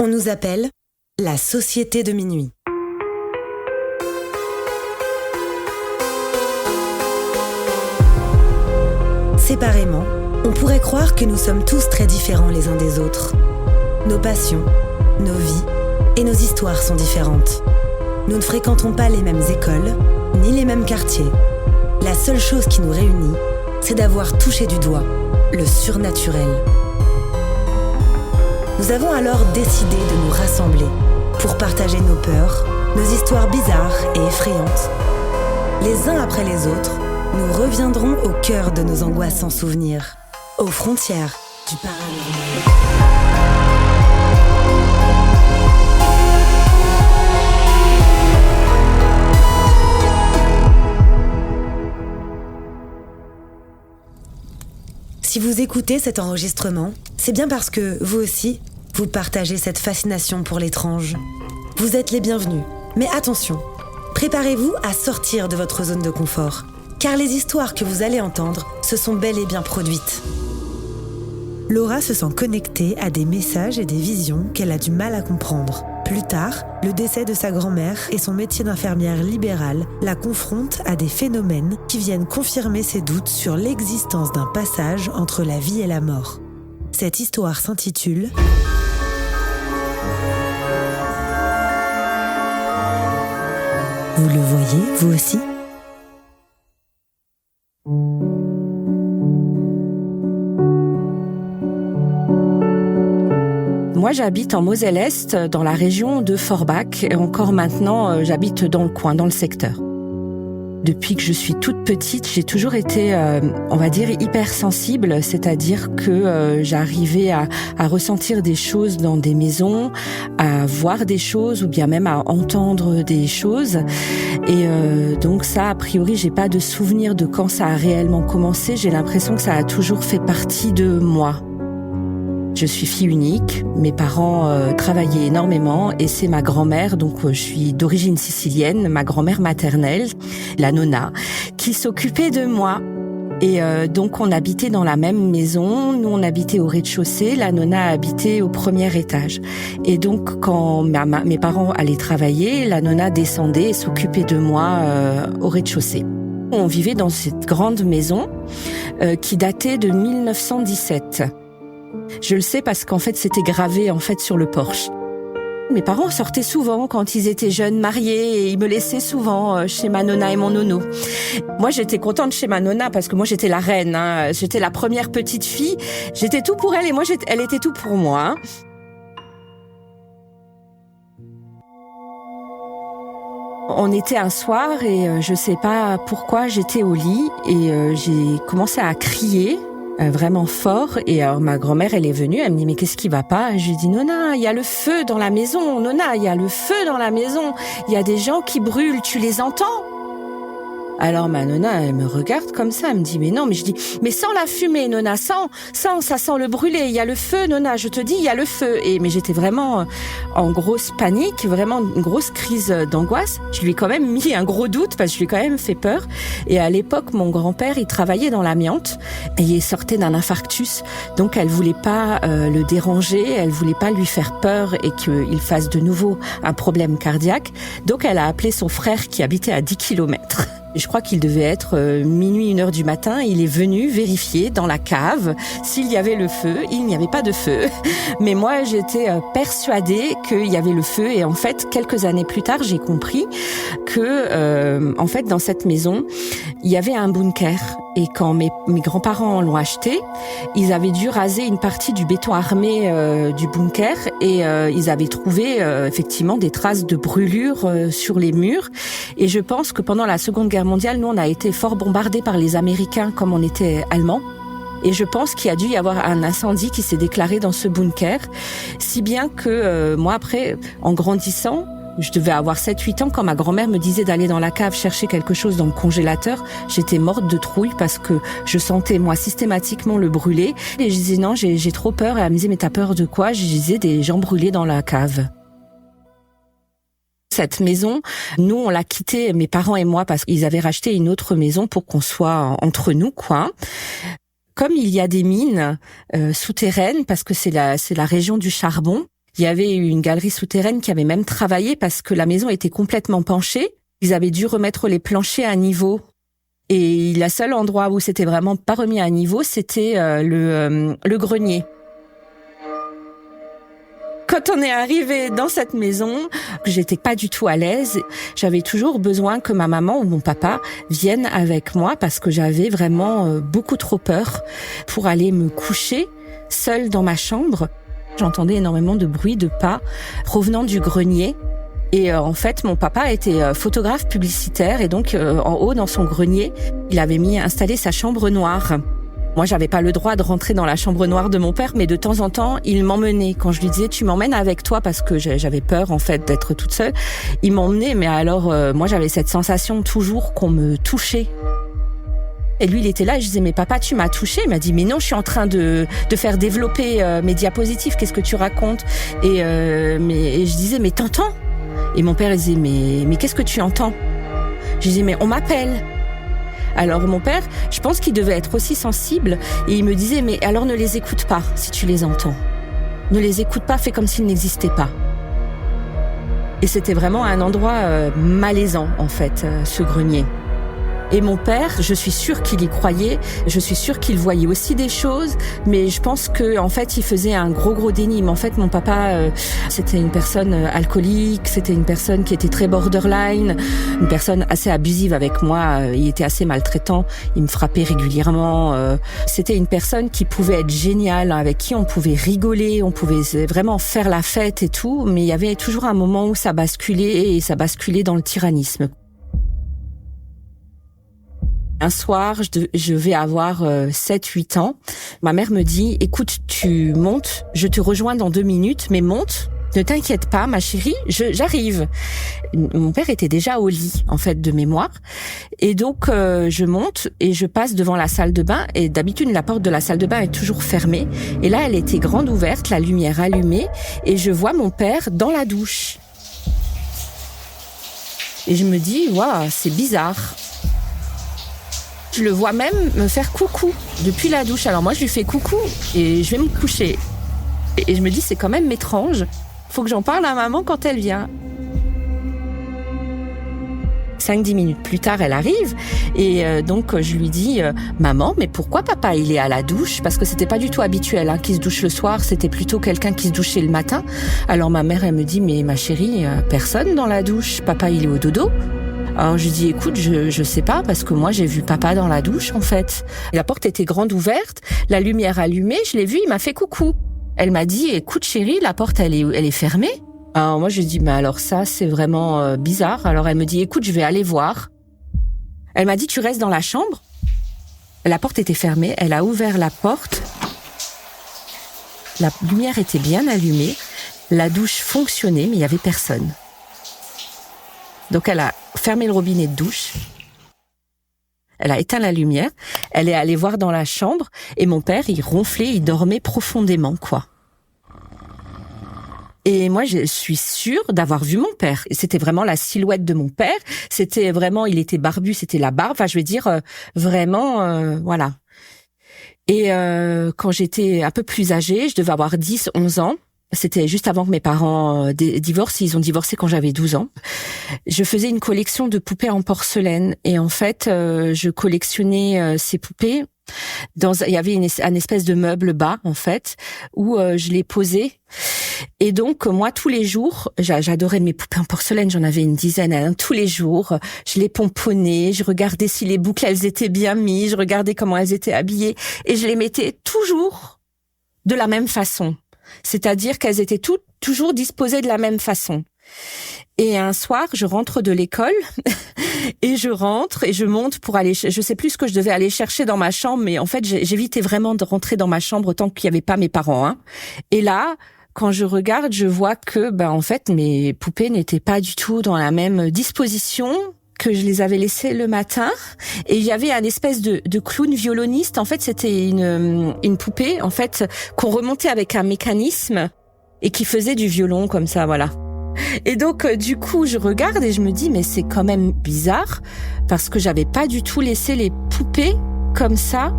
On nous appelle la Société de minuit. Séparément, on pourrait croire que nous sommes tous très différents les uns des autres. Nos passions, nos vies et nos histoires sont différentes. Nous ne fréquentons pas les mêmes écoles, ni les mêmes quartiers. La seule chose qui nous réunit, c'est d'avoir touché du doigt le surnaturel. Nous avons alors décidé de nous rassembler pour partager nos peurs, nos histoires bizarres et effrayantes. Les uns après les autres, nous reviendrons au cœur de nos angoisses sans souvenir, aux frontières du paranormal. Si vous écoutez cet enregistrement, c'est bien parce que, vous aussi, vous partagez cette fascination pour l'étrange. Vous êtes les bienvenus, mais attention, préparez-vous à sortir de votre zone de confort, car les histoires que vous allez entendre se sont bel et bien produites. Laura se sent connectée à des messages et des visions qu'elle a du mal à comprendre. Plus tard, le décès de sa grand-mère et son métier d'infirmière libérale la confrontent à des phénomènes qui viennent confirmer ses doutes sur l'existence d'un passage entre la vie et la mort. Cette histoire s'intitule Vous le voyez, vous aussi ? Moi, j'habite en Moselle-Est, dans la région de Forbach. Et encore maintenant, j'habite dans le coin, dans le secteur. Depuis que je suis toute petite, j'ai toujours été, on va dire, hypersensible. C'est-à-dire que j'arrivais à ressentir des choses dans des maisons, à voir des choses ou bien même à entendre des choses. Et donc ça, a priori, j'ai pas de souvenir de quand ça a réellement commencé. J'ai l'impression que ça a toujours fait partie de moi. Je suis fille unique, mes parents travaillaient énormément et c'est ma grand-mère, donc je suis d'origine sicilienne, ma grand-mère maternelle, la nonna, qui s'occupait de moi. Et donc on habitait dans la même maison, nous on habitait au rez-de-chaussée, la nonna habitait au premier étage. Et donc quand mes parents allaient travailler, la nonna descendait et s'occupait de moi au rez-de-chaussée. On vivait dans cette grande maison qui datait de 1917. Je le sais parce qu'en fait, c'était gravé sur le porche. Mes parents sortaient souvent quand ils étaient jeunes, mariés, et ils me laissaient souvent chez ma nonna et mon nono. Moi, j'étais contente chez ma nonna parce que moi, j'étais la reine. J'étais la première petite fille. J'étais tout pour elle et moi, elle était tout pour moi. On était un soir et je sais pas pourquoi j'étais au lit et j'ai commencé à crier. Vraiment fort, et alors ma grand-mère elle est venue, elle me dit mais qu'est-ce qui va pas? Je lui dis Nonna, il y a le feu dans la maison, Nonna, il y a le feu dans la maison, il y a des gens qui brûlent, tu les entends? Alors ma nonna, elle me regarde comme ça, elle me dit mais non, mais je dis mais sans la fumée nonna, sans, ça sent le brûler, il y a le feu nonna, je te dis il y a le feu. Et mais j'étais vraiment en grosse panique, vraiment une grosse crise d'angoisse. Je lui ai quand même mis un gros doute parce que je lui ai quand même fait peur. Et à l'époque, mon grand-père, il travaillait dans l'amiante et il sortait d'un infarctus. Donc elle voulait pas le déranger, elle voulait pas lui faire peur et qu'il fasse de nouveau un problème cardiaque. Donc elle a appelé son frère qui habitait à 10 kilomètres. Je crois qu'il devait être minuit, 1h du matin. Il est venu vérifier dans la cave s'il y avait le feu. Il n'y avait pas de feu. Mais moi, j'étais persuadée qu'il y avait le feu. Et en fait, quelques années plus tard, j'ai compris que, en fait, dans cette maison, il y avait un bunker. Et quand mes grands-parents l'ont acheté, ils avaient dû raser une partie du béton armé du bunker. Et ils avaient trouvé effectivement des traces de brûlure sur les murs. Et je pense que pendant la Seconde Guerre mondiale, nous, on a été fort bombardés par les Américains comme on était allemands. Et je pense qu'il y a dû y avoir un incendie qui s'est déclaré dans ce bunker. Si bien que moi, après, en grandissant, je devais avoir 7-8 ans, quand ma grand-mère me disait d'aller dans la cave chercher quelque chose dans le congélateur, j'étais morte de trouille parce que je sentais, moi, systématiquement le brûler. Et je disais non, j'ai trop peur. Et elle me disait, mais t'as peur de quoi? Je disais des gens brûlés dans la cave. Cette maison, nous, on l'a quittée, mes parents et moi, parce qu'ils avaient racheté une autre maison pour qu'on soit entre nous, quoi. Comme il y a des mines souterraines, parce que c'est la région du charbon, Il y avait une galerie souterraine qui avait même travaillé parce que la maison était complètement penchée. Ils avaient dû remettre les planchers à niveau. Et le seul endroit où c'était vraiment pas remis à niveau, c'était le grenier. Quand on est arrivé dans cette maison, j'étais pas du tout à l'aise. J'avais toujours besoin que ma maman ou mon papa viennent avec moi parce que j'avais vraiment beaucoup trop peur pour aller me coucher seule dans ma chambre. J'entendais énormément de bruit de pas provenant du grenier. Et en fait, mon papa était photographe publicitaire et donc en haut dans son grenier, il avait installé sa chambre noire. Moi, j'avais pas le droit de rentrer dans la chambre noire de mon père, mais de temps en temps, il m'emmenait. Quand je lui disais, tu m'emmènes avec toi parce que j'avais peur, en fait, d'être toute seule, il m'emmenait. Mais alors, moi, j'avais cette sensation toujours qu'on me touchait. Et lui, il était là et je disais, mais papa, tu m'as touché. Il m'a dit, mais non, je suis en train de faire développer mes diapositives. Qu'est-ce que tu racontes? Et je disais, mais t'entends? Et mon père, il disait, mais qu'est-ce que tu entends? Je disais, mais on m'appelle. Alors mon père, je pense qu'il devait être aussi sensible et il me disait, mais alors ne les écoute pas si tu les entends. Ne les écoute pas, fais comme s'ils n'existaient pas. Et c'était vraiment un endroit malaisant en fait, ce grenier. Et mon père, je suis sûre qu'il y croyait, je suis sûre qu'il voyait aussi des choses, mais je pense que en fait, il faisait un gros déni. Mais en fait, mon papa, c'était une personne alcoolique, c'était une personne qui était très borderline, une personne assez abusive avec moi. Il était assez maltraitant, il me frappait régulièrement. C'était une personne qui pouvait être géniale, avec qui on pouvait rigoler, on pouvait vraiment faire la fête et tout, mais il y avait toujours un moment où ça basculait et ça basculait dans le tyrannisme. Un soir, je vais avoir 7-8 ans. Ma mère me dit, écoute, tu montes, je te rejoins dans 2 minutes, mais monte, ne t'inquiète pas, ma chérie, j'arrive. Mon père était déjà au lit, en fait, de mémoire. Et donc, je monte et je passe devant la salle de bain. Et d'habitude, la porte de la salle de bain est toujours fermée. Et là, elle était grande ouverte, la lumière allumée. Et je vois mon père dans la douche. Et je me dis, waouh, c'est bizarre. Je le vois même me faire coucou depuis la douche. Alors moi, je lui fais coucou et je vais me coucher. Et je me dis, c'est quand même étrange. Faut que j'en parle à maman quand elle vient. 5-10 minutes plus tard, elle arrive et donc je lui dis maman, mais pourquoi papa il est à la douche? Parce que c'était pas du tout habituel qu'il se douche le soir, c'était plutôt quelqu'un qui se douchait le matin. Alors ma mère, elle me dit, mais ma chérie, personne dans la douche, papa il est au dodo. Alors je dis, écoute, je sais pas, parce que moi j'ai vu papa dans la douche en fait. La porte était grande ouverte, la lumière allumée, je l'ai vu, il m'a fait coucou. Elle m'a dit, écoute chérie, la porte elle est fermée. Alors moi je dis, mais alors ça c'est vraiment bizarre. Alors elle me dit, écoute, je vais aller voir. Elle m'a dit, tu restes dans la chambre. La porte était fermée, elle a ouvert la porte. La lumière était bien allumée, la douche fonctionnait, mais il y avait personne. Donc elle a fermé le robinet de douche, elle a éteint la lumière, elle est allée voir dans la chambre et mon père, il ronflait, il dormait profondément, quoi. Et moi, je suis sûre d'avoir vu mon père. C'était vraiment la silhouette de mon père, c'était vraiment, il était barbu, c'était la barbe, enfin je veux dire, vraiment, voilà. Et quand j'étais un peu plus âgée, je devais avoir 10-11 ans, c'était juste avant que mes parents divorcent. Ils ont divorcé quand j'avais 12 ans. Je faisais une collection de poupées en porcelaine. Et en fait, je collectionnais ces poupées. Il y avait un espèce de meuble bas, en fait, où je les posais. Et donc, moi, tous les jours, j'adorais mes poupées en porcelaine. J'en avais une dizaine. Hein, tous les jours, je les pomponnais. Je regardais si les boucles, elles étaient bien mises. Je regardais comment elles étaient habillées. Et je les mettais toujours de la même façon. C'est-à-dire qu'elles étaient toujours disposées de la même façon. Et un soir, je rentre de l'école et je rentre et je monte pour aller, je sais plus ce que je devais aller chercher dans ma chambre, mais en fait, j'évitais vraiment de rentrer dans ma chambre tant qu'il y avait pas mes parents, hein. Et là, quand je regarde, je vois que, en fait, mes poupées n'étaient pas du tout dans la même disposition que je les avais laissées le matin. Et il y avait un espèce de clown violoniste. En fait, c'était une poupée, en fait, qu'on remontait avec un mécanisme et qui faisait du violon comme ça, voilà. Et donc, du coup, je regarde et je me dis, mais c'est quand même bizarre parce que j'avais pas du tout laissé les poupées comme ça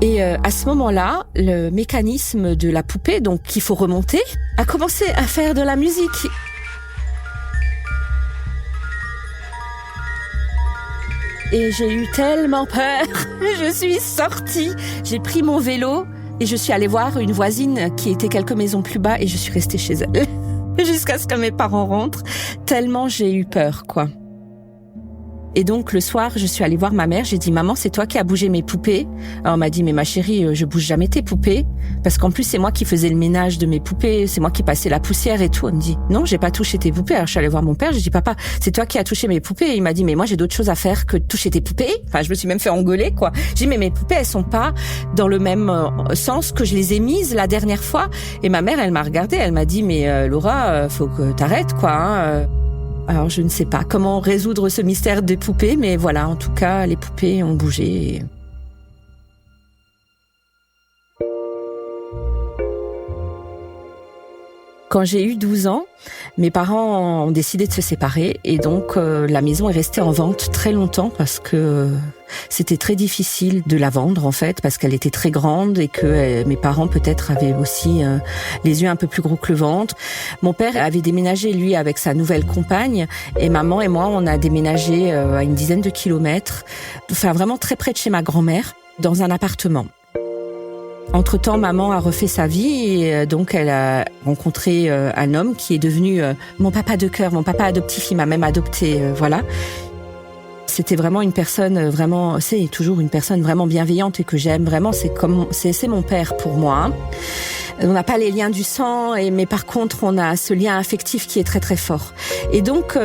Et à ce moment-là, le mécanisme de la poupée, donc qu'il faut remonter, a commencé à faire de la musique. Et j'ai eu tellement peur, je suis sortie, j'ai pris mon vélo et je suis allée voir une voisine qui était quelques maisons plus bas et je suis restée chez elle jusqu'à ce que mes parents rentrent, tellement j'ai eu peur, quoi. Et donc, le soir, je suis allée voir ma mère. J'ai dit, maman, c'est toi qui as bougé mes poupées. Alors, on m'a dit, mais ma chérie, je bouge jamais tes poupées. Parce qu'en plus, c'est moi qui faisais le ménage de mes poupées. C'est moi qui passais la poussière et tout. On me dit, non, j'ai pas touché tes poupées. Alors, je suis allée voir mon père. J'ai dit, papa, c'est toi qui as touché mes poupées. Et il m'a dit, mais moi, j'ai d'autres choses à faire que de toucher tes poupées. Enfin, je me suis même fait engueuler, quoi. J'ai dit, mais mes poupées, elles sont pas dans le même sens que je les ai mises la dernière fois. Et ma mère, elle m'a regardée. Elle m'a dit, mais Laura, faut que t'arrêtes, quoi, hein. Alors, je ne sais pas comment résoudre ce mystère des poupées, mais voilà, en tout cas, les poupées ont bougé. Quand j'ai eu 12 ans, mes parents ont décidé de se séparer et donc la maison est restée en vente très longtemps parce que c'était très difficile de la vendre en fait parce qu'elle était très grande et que mes parents peut-être avaient aussi les yeux un peu plus gros que le ventre. Mon père avait déménagé lui avec sa nouvelle compagne et maman et moi on a déménagé à une dizaine de kilomètres, enfin vraiment très près de chez ma grand-mère dans un appartement. Entre-temps, maman a refait sa vie et donc elle a rencontré un homme qui est devenu mon papa de cœur, mon papa adoptif, il m'a même adopté, voilà. C'était vraiment une personne vraiment, c'est toujours une personne vraiment bienveillante et que j'aime vraiment, c'est mon père pour moi. Hein. On n'a pas les liens du sang, mais par contre, on a ce lien affectif qui est très très fort. Et donc,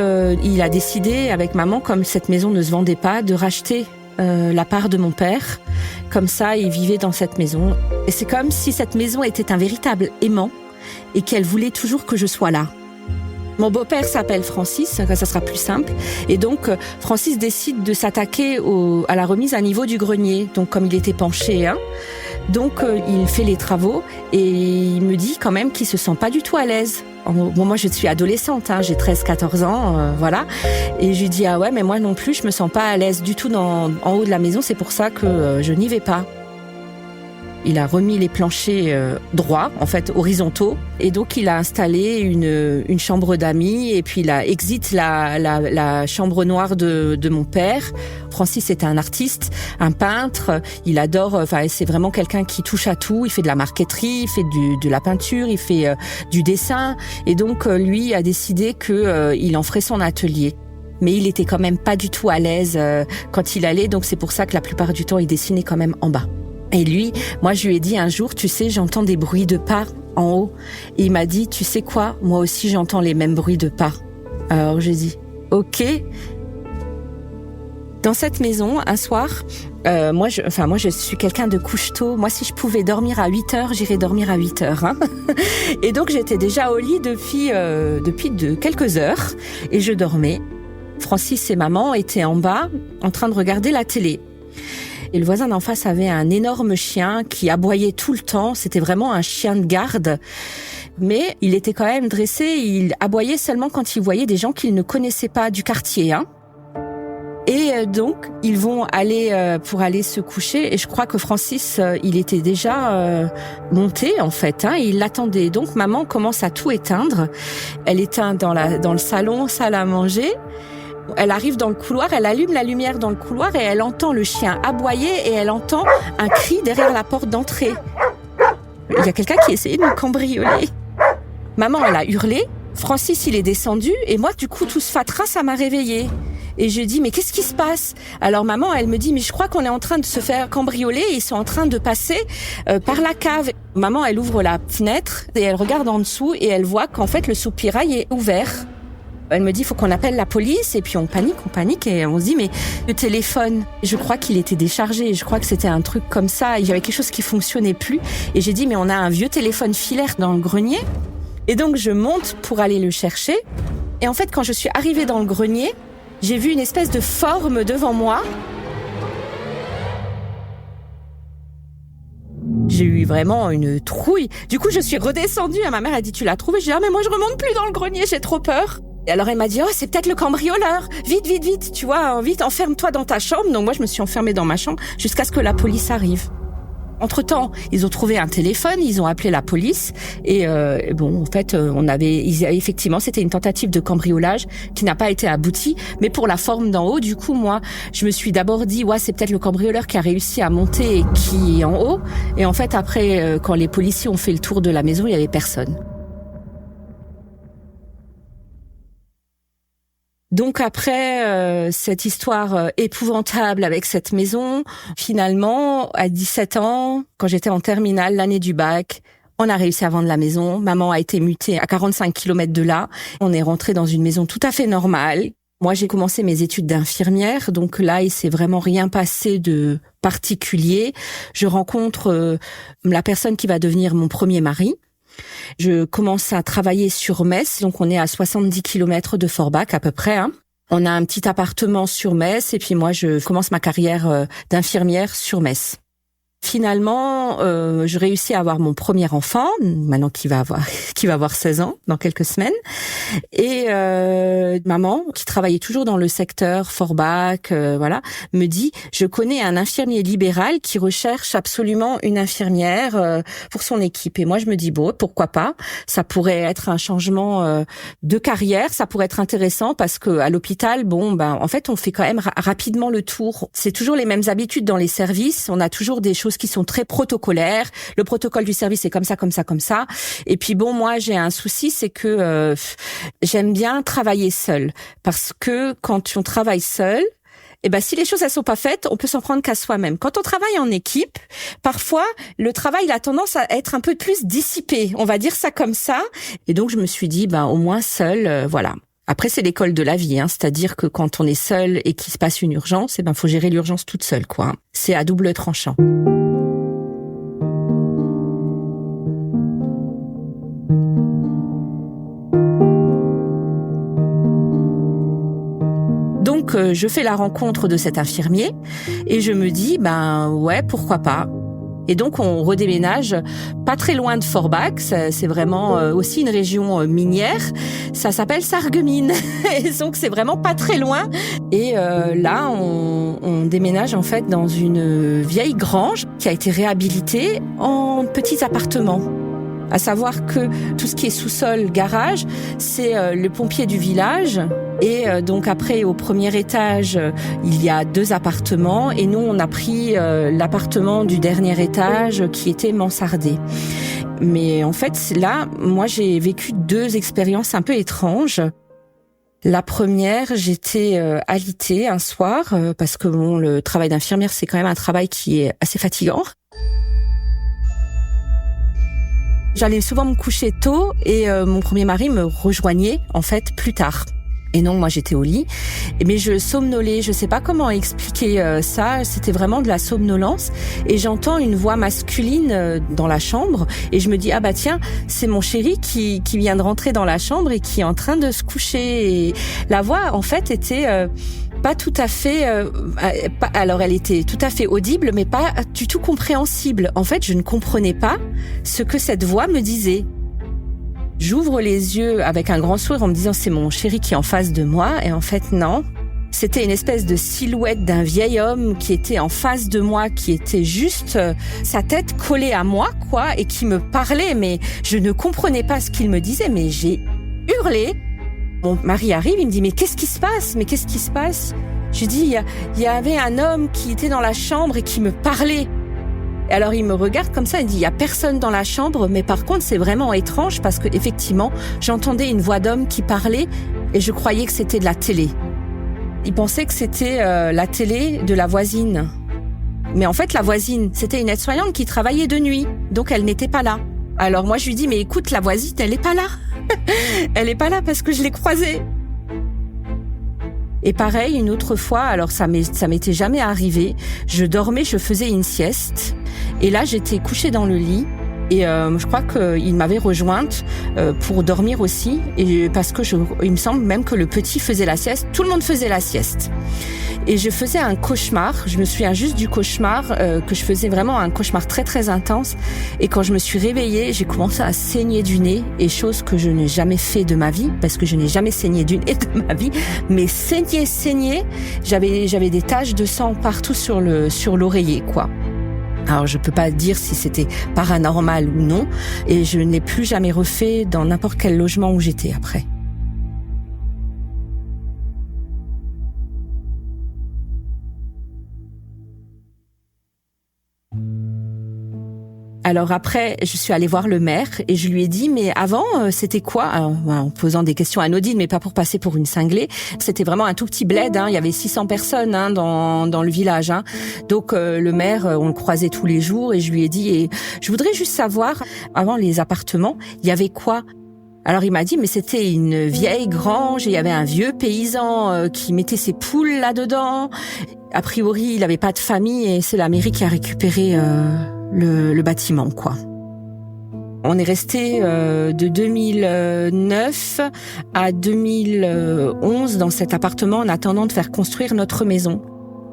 il a décidé avec maman, comme cette maison ne se vendait pas, de racheter la part de mon père. Comme ça, il vivait dans cette maison. Et c'est comme si cette maison était un véritable aimant et qu'elle voulait toujours que je sois là. Mon beau-père s'appelle Francis, ça sera plus simple. Et donc, Francis décide de s'attaquer à la remise à niveau du grenier. Donc, comme il était penché, hein. Donc, il fait les travaux et il me dit quand même qu'il se sent pas du tout à l'aise. Bon, moi, je suis adolescente, hein, j'ai 13-14 ans, voilà. Et je lui dis, ah ouais, mais moi non plus, je me sens pas à l'aise du tout en haut de la maison, c'est pour ça que je n'y vais pas. Il a remis les planchers droits, en fait, horizontaux. Et donc, il a installé une chambre d'amis et puis il a exit la chambre noire de mon père. Francis est un artiste, un peintre. Il adore, enfin, c'est vraiment quelqu'un qui touche à tout. Il fait de la marqueterie, il fait de la peinture, il fait du dessin. Et donc, lui a décidé qu'il en ferait son atelier. Mais il était quand même pas du tout à l'aise quand il allait. Donc, c'est pour ça que la plupart du temps, il dessinait quand même en bas. Et lui, moi je lui ai dit un jour, tu sais, j'entends des bruits de pas en haut. Et il m'a dit, tu sais quoi, moi aussi j'entends les mêmes bruits de pas. Alors j'ai dit, ok. Dans cette maison, un soir, moi je suis quelqu'un de couche-tôt. Moi si je pouvais dormir à 8h, j'irais dormir à 8h. Hein. Et donc j'étais déjà au lit depuis quelques heures et je dormais. Francis et maman étaient en bas en train de regarder la télé. Et le voisin d'en face avait un énorme chien qui aboyait tout le temps. C'était vraiment un chien de garde. Mais il était quand même dressé. Il aboyait seulement quand il voyait des gens qu'il ne connaissait pas du quartier. Hein. Et donc, ils vont aller pour aller se coucher. Et je crois que Francis, il était déjà monté, en fait. Hein, il l'attendait. Donc, maman commence à tout éteindre. Elle éteint dans le salon, salle à manger. Elle arrive dans le couloir, elle allume la lumière dans le couloir et elle entend le chien aboyer et elle entend un cri derrière la porte d'entrée. Il y a quelqu'un qui essayait de me cambrioler. Maman, elle a hurlé. Francis, il est descendu et moi, du coup, tout ce fatras, ça m'a réveillée. Et je dis, mais qu'est-ce qui se passe? Alors maman, elle me dit, mais je crois qu'on est en train de se faire cambrioler et ils sont en train de passer par la cave. Maman, elle ouvre la fenêtre et elle regarde en dessous et elle voit qu'en fait, le soupirail est ouvert. Elle me dit, il faut qu'on appelle la police. Et puis on panique et on se dit, mais le téléphone, je crois qu'il était déchargé. Je crois que c'était un truc comme ça. Il y avait quelque chose qui fonctionnait plus. Et j'ai dit, mais on a un vieux téléphone filaire dans le grenier. Et donc je monte pour aller le chercher. Et en fait, quand je suis arrivée dans le grenier, j'ai vu une espèce de forme devant moi. J'ai eu vraiment une trouille. Du coup, je suis redescendue. Ma mère a dit, tu l'as trouvé? J'ai dit, ah, mais moi, je remonte plus dans le grenier, j'ai trop peur. Et alors, elle m'a dit, oh, c'est peut-être le cambrioleur. Vite, tu vois, vite, enferme-toi dans ta chambre. Donc, moi, je me suis enfermée dans ma chambre jusqu'à ce que la police arrive. Entre-temps, ils ont trouvé un téléphone, ils ont appelé la police et effectivement, c'était une tentative de cambriolage qui n'a pas été aboutie, mais pour la forme d'en haut, du coup, moi, je me suis d'abord dit c'est peut-être le cambrioleur qui a réussi à monter et qui est en haut, et en fait après quand les policiers ont fait le tour de la maison, il y avait personne. Donc après cette histoire épouvantable avec cette maison, finalement, à 17 ans, quand j'étais en terminale, l'année du bac, on a réussi à vendre la maison. Maman a été mutée à 45 km de là. On est rentré dans une maison tout à fait normale. Moi, j'ai commencé mes études d'infirmière, donc là, il s'est vraiment rien passé de particulier. Je rencontre la personne qui va devenir mon premier mari. Je commence à travailler sur Metz, donc on est à 70 km de Forbach à peu près. On a un petit appartement sur Metz et puis moi je commence ma carrière d'infirmière sur Metz. Finalement, je réussis à avoir mon premier enfant, maintenant qui va avoir 16 ans dans quelques semaines. Et maman, qui travaillait toujours dans le secteur Forbach, me dit « Je connais un infirmier libéral qui recherche absolument une infirmière pour son équipe. » Et moi, je me dis « Bon, pourquoi pas ? Ça pourrait être un changement de carrière, ça pourrait être intéressant parce que à l'hôpital, en fait, on fait quand même rapidement le tour. C'est toujours les mêmes habitudes dans les services. On a toujours des choses qui sont très protocolaires. Le protocole du service est comme ça, comme ça, comme ça. Et puis moi j'ai un souci, c'est que j'aime bien travailler seule. Parce que quand on travaille seul, si les choses elles sont pas faites, on peut s'en prendre qu'à soi-même. Quand on travaille en équipe, parfois le travail il a tendance à être un peu plus dissipé. On va dire ça comme ça. Et donc je me suis dit au moins seule, voilà. Après, c'est l'école de la vie, c'est-à-dire que quand on est seul et qu'il se passe une urgence, faut gérer l'urgence toute seule, quoi. C'est à double tranchant. Donc, je fais la rencontre de cet infirmier et je me dis, pourquoi pas. Et donc, on redéménage pas très loin de Forbach. C'est vraiment aussi une région minière. Ça s'appelle Sarreguemines. Et donc, c'est vraiment pas très loin. Et là, on déménage en fait dans une vieille grange qui a été réhabilitée en petits appartements. À savoir que tout ce qui est sous-sol, garage, c'est le pompier du village. Et donc après, au premier étage, il y a 2 appartements. Et nous, on a pris l'appartement du dernier étage qui était mansardé. Mais en fait, là, moi, j'ai vécu 2 expériences un peu étranges. La première, j'étais alitée un soir, parce que le travail d'infirmière, c'est quand même un travail qui est assez fatigant. J'allais souvent me coucher tôt et mon premier mari me rejoignait en fait plus tard. Et non, moi j'étais au lit, mais je somnolais, je sais pas comment expliquer ça, c'était vraiment de la somnolence. Et j'entends une voix masculine dans la chambre et je me dis tiens, c'est mon chéri qui vient de rentrer dans la chambre et qui est en train de se coucher. Et la voix en fait était pas tout à fait, alors elle était tout à fait audible, mais pas du tout compréhensible. En fait, je ne comprenais pas ce que cette voix me disait. J'ouvre les yeux avec un grand sourire en me disant c'est mon chéri qui est en face de moi, et en fait non. C'était une espèce de silhouette d'un vieil homme qui était en face de moi, qui était juste sa tête collée à moi, quoi, et qui me parlait, mais je ne comprenais pas ce qu'il me disait, mais j'ai hurlé. Mon mari arrive, il me dit « Mais qu'est-ce qui se passe ? Mais qu'est-ce qui se passe ?» Je dis « Il y avait un homme qui était dans la chambre et qui me parlait. » Et alors il me regarde comme ça, il dit « Il y a personne dans la chambre, mais par contre c'est vraiment étrange parce que effectivement j'entendais une voix d'homme qui parlait et je croyais que c'était de la télé. » Il pensait que c'était la télé de la voisine. Mais en fait la voisine, c'était une aide-soignante qui travaillait de nuit, donc elle n'était pas là. Alors moi je lui dis « Mais écoute, la voisine, elle est pas là. Elle est pas là parce que je l'ai croisée. » Et pareil, une autre fois, alors ça m'était jamais arrivé, je dormais, je faisais une sieste, et là j'étais couchée dans le lit, et je crois qu'il m'avait rejointe pour dormir aussi, et parce que il me semble même que le petit faisait la sieste, tout le monde faisait la sieste. Et je faisais un cauchemar, je me souviens juste du cauchemar, que je faisais vraiment un cauchemar très très intense. Et quand je me suis réveillée, j'ai commencé à saigner du nez, et chose que je n'ai jamais fait de ma vie, parce que je n'ai jamais saigné du nez de ma vie, mais saigner, j'avais des taches de sang partout sur l'oreiller, quoi. Alors je peux pas dire si c'était paranormal ou non, et je ne l'ai plus jamais refait dans n'importe quel logement où j'étais après. Alors après, je suis allée voir le maire et je lui ai dit, mais avant, c'était quoi? Alors, en posant des questions anodines, mais pas pour passer pour une cinglée. C'était vraiment un tout petit bled, hein. Il y avait 600 personnes dans le village. Hein. Donc le maire, on le croisait tous les jours et je lui ai dit, et je voudrais juste savoir, avant les appartements, il y avait quoi? Alors il m'a dit, mais c'était une vieille grange et il y avait un vieux paysan qui mettait ses poules là-dedans. A priori, il n'avait pas de famille et c'est la mairie qui a récupéré le bâtiment, quoi. On est resté de 2009 à 2011 dans cet appartement en attendant de faire construire notre maison.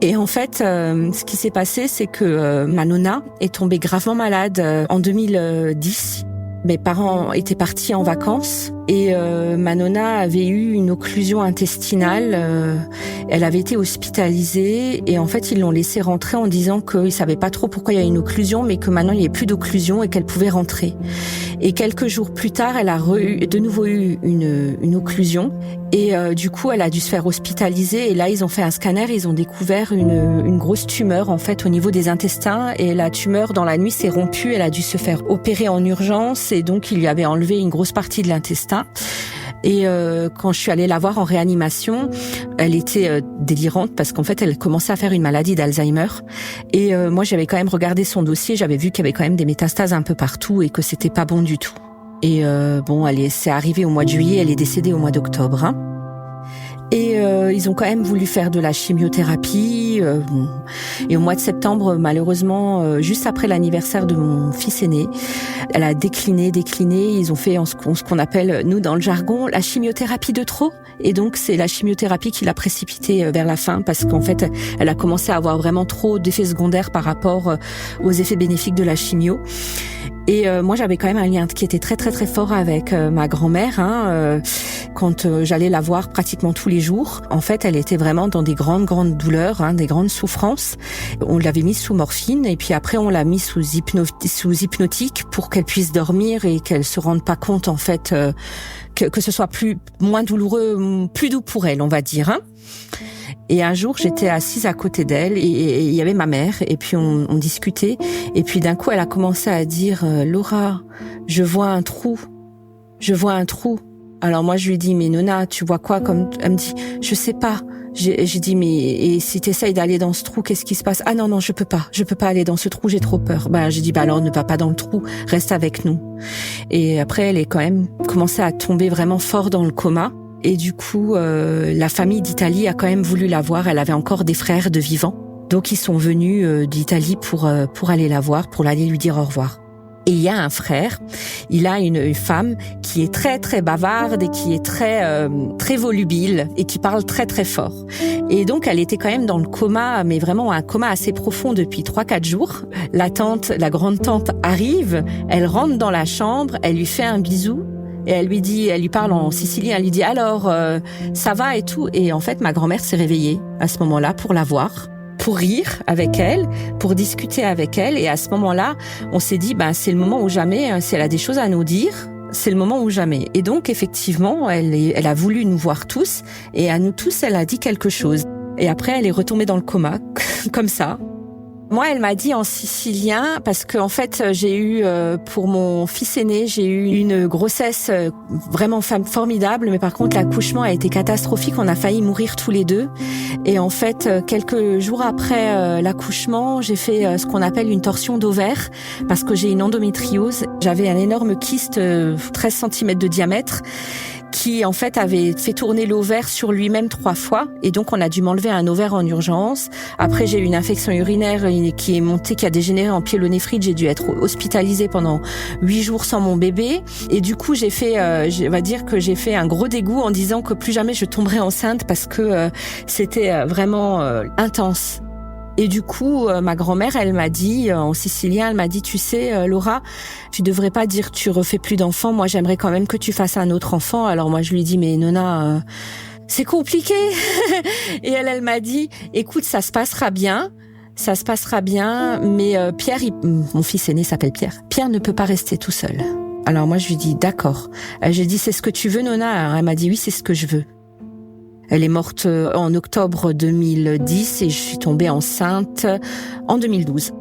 Et en fait, ce qui s'est passé, c'est que ma nonna est tombée gravement malade en 2010. Mes parents étaient partis en vacances et ma nonna avait eu une occlusion intestinale. Elle avait été hospitalisée et en fait ils l'ont laissée rentrer en disant qu'ils savaient pas trop pourquoi il y a une occlusion, mais que maintenant il n'y avait plus d'occlusion et qu'elle pouvait rentrer. Et quelques jours plus tard, elle a de nouveau eu une occlusion et du coup elle a dû se faire hospitaliser. Et là ils ont fait un scanner, ils ont découvert une grosse tumeur en fait au niveau des intestins et la tumeur dans la nuit s'est rompue. Elle a dû se faire opérer en urgence et donc il lui avait enlevé une grosse partie de l'intestin. Et quand je suis allée la voir en réanimation, elle était délirante parce qu'en fait, elle commençait à faire une maladie d'Alzheimer. Et moi, j'avais quand même regardé son dossier, j'avais vu qu'il y avait quand même des métastases un peu partout et que c'était pas bon du tout. Et bon, c'est arrivé au mois de juillet, elle est décédée au mois d'octobre. Hein. Et ils ont quand même voulu faire de la chimiothérapie. Et au mois de septembre, malheureusement, juste après l'anniversaire de mon fils aîné, elle a décliné. Ils ont fait ce qu'on appelle, nous, dans le jargon, la chimiothérapie de trop. Et donc, c'est la chimiothérapie qui l'a précipitée vers la fin parce qu'en fait, elle a commencé à avoir vraiment trop d'effets secondaires par rapport aux effets bénéfiques de la chimio. Et moi, j'avais quand même un lien qui était très très très fort avec ma grand-mère. Quand j'allais la voir pratiquement tous les jours, en fait, elle était vraiment dans des grandes douleurs, des grandes souffrances. On l'avait mise sous morphine et puis après, on l'a mise sous hypnotique pour qu'elle puisse dormir et qu'elle se rende pas compte en fait que ce soit moins douloureux, plus doux pour elle, on va dire. Hein. Et un jour, j'étais assise à côté d'elle et il y avait ma mère et puis on discutait et puis d'un coup, elle a commencé à dire « Laura, je vois un trou. Alors moi, je lui dis « Mais Nonna, tu vois quoi ?» Elle me dit « Je sais pas. » J'ai dit « Mais et si t'essayes d'aller dans ce trou, qu'est-ce qui se passe ?»« Ah non, je peux pas aller dans ce trou, j'ai trop peur. » J'ai dit « Alors ne va pas dans le trou, reste avec nous. » Et après, elle est quand même commencé à tomber vraiment fort dans le coma. Et du coup, la famille d'Italie a quand même voulu la voir. Elle avait encore des frères de vivants. Donc, ils sont venus d'Italie pour aller la voir, pour aller lui dire au revoir. Et il y a un frère, il a une femme qui est très très bavarde et qui est très très volubile et qui parle très très fort. Et donc elle était quand même dans le coma, mais vraiment un coma assez profond depuis 3-4 jours. La grande tante arrive, elle rentre dans la chambre, elle lui fait un bisou. Et elle lui parle en sicilien, elle lui dit alors ça va et tout. Et en fait ma grand-mère s'est réveillée à ce moment-là pour la voir, pour rire avec elle, pour discuter avec elle. Et à ce moment-là, on s'est dit c'est le moment ou jamais. Si elle a des choses à nous dire, c'est le moment ou jamais. Et donc effectivement, elle a voulu nous voir tous et à nous tous, elle a dit quelque chose. Et après, elle est retombée dans le coma comme ça. Moi, elle m'a dit en sicilien parce que en fait, j'ai eu pour mon fils aîné, j'ai eu une grossesse vraiment formidable, mais par contre l'accouchement a été catastrophique. On a failli mourir tous les deux. Et en fait, quelques jours après l'accouchement, j'ai fait ce qu'on appelle une torsion d'ovaire parce que j'ai une endométriose. J'avais un énorme kyste 13 cm de diamètre qui en fait avait fait tourner l'ovaire sur lui-même 3 fois et donc on a dû m'enlever un ovaire en urgence. Après j'ai eu une infection urinaire qui est montée, qui a dégénéré en pyélonéphrite. J'ai dû être hospitalisée pendant 8 jours sans mon bébé et du coup j'ai fait, on va dire que j'ai fait un gros dégoût en disant que plus jamais je tomberais enceinte parce que c'était vraiment intense. Et du coup, ma grand-mère, elle m'a dit, en sicilien, elle m'a dit, tu sais, Laura, tu devrais pas dire que tu refais plus d'enfants. Moi, j'aimerais quand même que tu fasses un autre enfant. Alors moi, je lui dis, mais Nonna, c'est compliqué. Et elle m'a dit, écoute, ça se passera bien. ça se passera bien, mais Pierre, mon fils aîné s'appelle Pierre. Pierre ne peut pas rester tout seul. Alors moi, je lui dis d'accord. J'ai dit, c'est ce que tu veux, Nona? Alors, elle m'a dit, oui, c'est ce que je veux. Elle est morte en octobre 2010 et je suis tombée enceinte en 2012.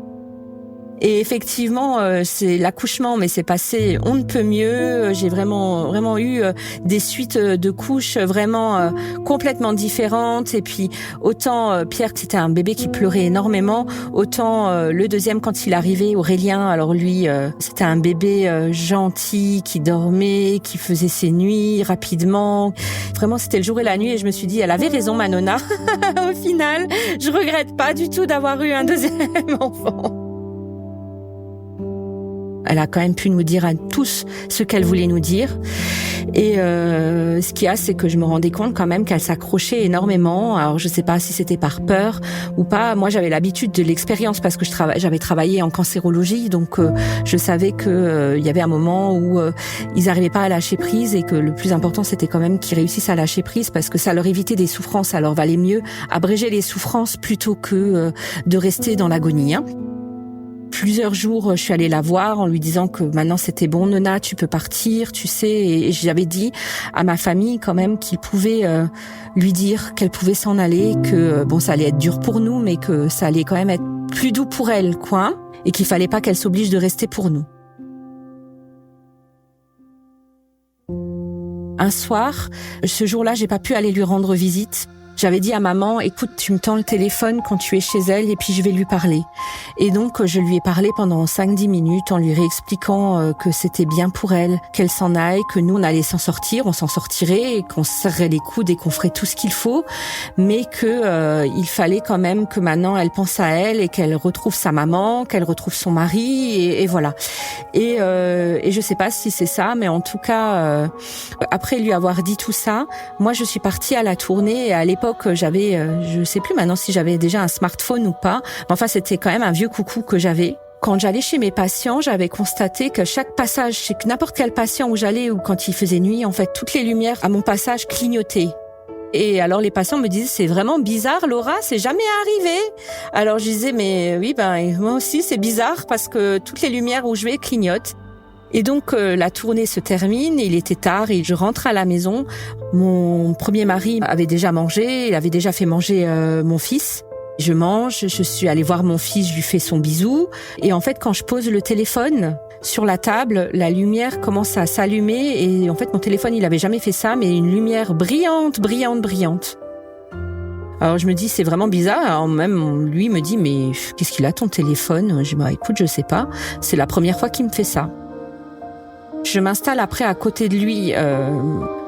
Et effectivement, c'est l'accouchement, mais c'est passé on ne peut mieux. J'ai vraiment eu des suites de couches vraiment complètement différentes. Et puis autant Pierre, c'était un bébé qui pleurait énormément, autant le deuxième quand il arrivait, Aurélien. Alors lui, c'était un bébé gentil qui dormait, qui faisait ses nuits rapidement. Vraiment, c'était le jour et la nuit. Et je me suis dit, elle avait raison, ma Nona. Au final, je regrette pas du tout d'avoir eu un deuxième enfant. Elle a quand même pu nous dire à tous ce qu'elle voulait nous dire. Et ce qu'il y a, c'est que je me rendais compte quand même qu'elle s'accrochait énormément. Alors je sais pas si c'était par peur ou pas. Moi, j'avais l'habitude de l'expérience parce que j'avais travaillé en cancérologie, donc je savais que il y avait un moment où ils n'arrivaient pas à lâcher prise et que le plus important, c'était quand même qu'ils réussissent à lâcher prise parce que ça leur évitait des souffrances. Alors valait mieux abréger les souffrances plutôt que de rester dans l'agonie. Plusieurs jours, je suis allée la voir en lui disant que maintenant c'était bon, Nona, tu peux partir, tu sais. Et j'avais dit à ma famille quand même qu'ils pouvaient lui dire qu'elle pouvait s'en aller, que bon, ça allait être dur pour nous, mais que ça allait quand même être plus doux pour elle, quoi, et qu'il fallait pas qu'elle s'oblige de rester pour nous. Un soir, ce jour-là, j'ai pas pu aller lui rendre visite. J'avais dit à maman, écoute, tu me tends le téléphone quand tu es chez elle et puis je vais lui parler. Et donc, je lui ai parlé pendant 5-10 minutes en lui réexpliquant que c'était bien pour elle, qu'elle s'en aille, que nous, on allait s'en sortir, on s'en sortirait, et qu'on se serrerait les coudes et qu'on ferait tout ce qu'il faut, mais que il fallait quand même que maintenant, elle pense à elle et qu'elle retrouve sa maman, qu'elle retrouve son mari, et voilà. Et je sais pas si c'est ça, mais en tout cas, après lui avoir dit tout ça, moi, je suis partie à la tournée et à l'époque, j'avais, je sais plus maintenant si j'avais déjà un smartphone ou pas, mais enfin c'était quand même un vieux coucou que j'avais. Quand j'allais chez mes patients, j'avais constaté que chaque passage, chez n'importe quel patient où j'allais ou quand il faisait nuit, en fait, toutes les lumières à mon passage clignotaient. Et alors les patients me disaient, c'est vraiment bizarre, Laura, c'est jamais arrivé. Alors je disais, mais oui, moi aussi c'est bizarre parce que toutes les lumières où je vais clignotent. Et donc la tournée se termine, il était tard et je rentre à la maison. Mon premier mari avait déjà mangé, il avait déjà fait manger mon fils. Je mange, je suis allée voir mon fils, je lui fais son bisou. Et en fait, quand je pose le téléphone sur la table, la lumière commence à s'allumer. Et en fait, mon téléphone, il avait jamais fait ça, mais une lumière brillante. Alors je me dis, c'est vraiment bizarre. Alors même lui me dit, mais qu'est-ce qu'il a ton téléphone? Je dis, écoute, je sais pas. C'est la première fois qu'il me fait ça. Je m'installe après à côté de lui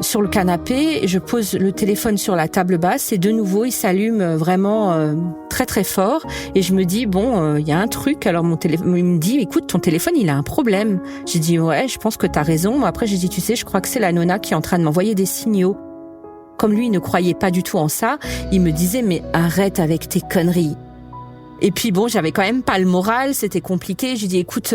sur le canapé, et je pose le téléphone sur la table basse et de nouveau il s'allume vraiment très très fort et je me dis bon il y a un truc. Alors mon téléphone il me dit écoute ton téléphone il a un problème. J'ai dit ouais je pense que t'as raison. Après j'ai dit tu sais je crois que c'est la Nona qui est en train de m'envoyer des signaux. Comme lui il ne croyait pas du tout en ça, il me disait mais arrête avec tes conneries. Et puis bon, j'avais quand même pas le moral, c'était compliqué. J'ai dit écoute,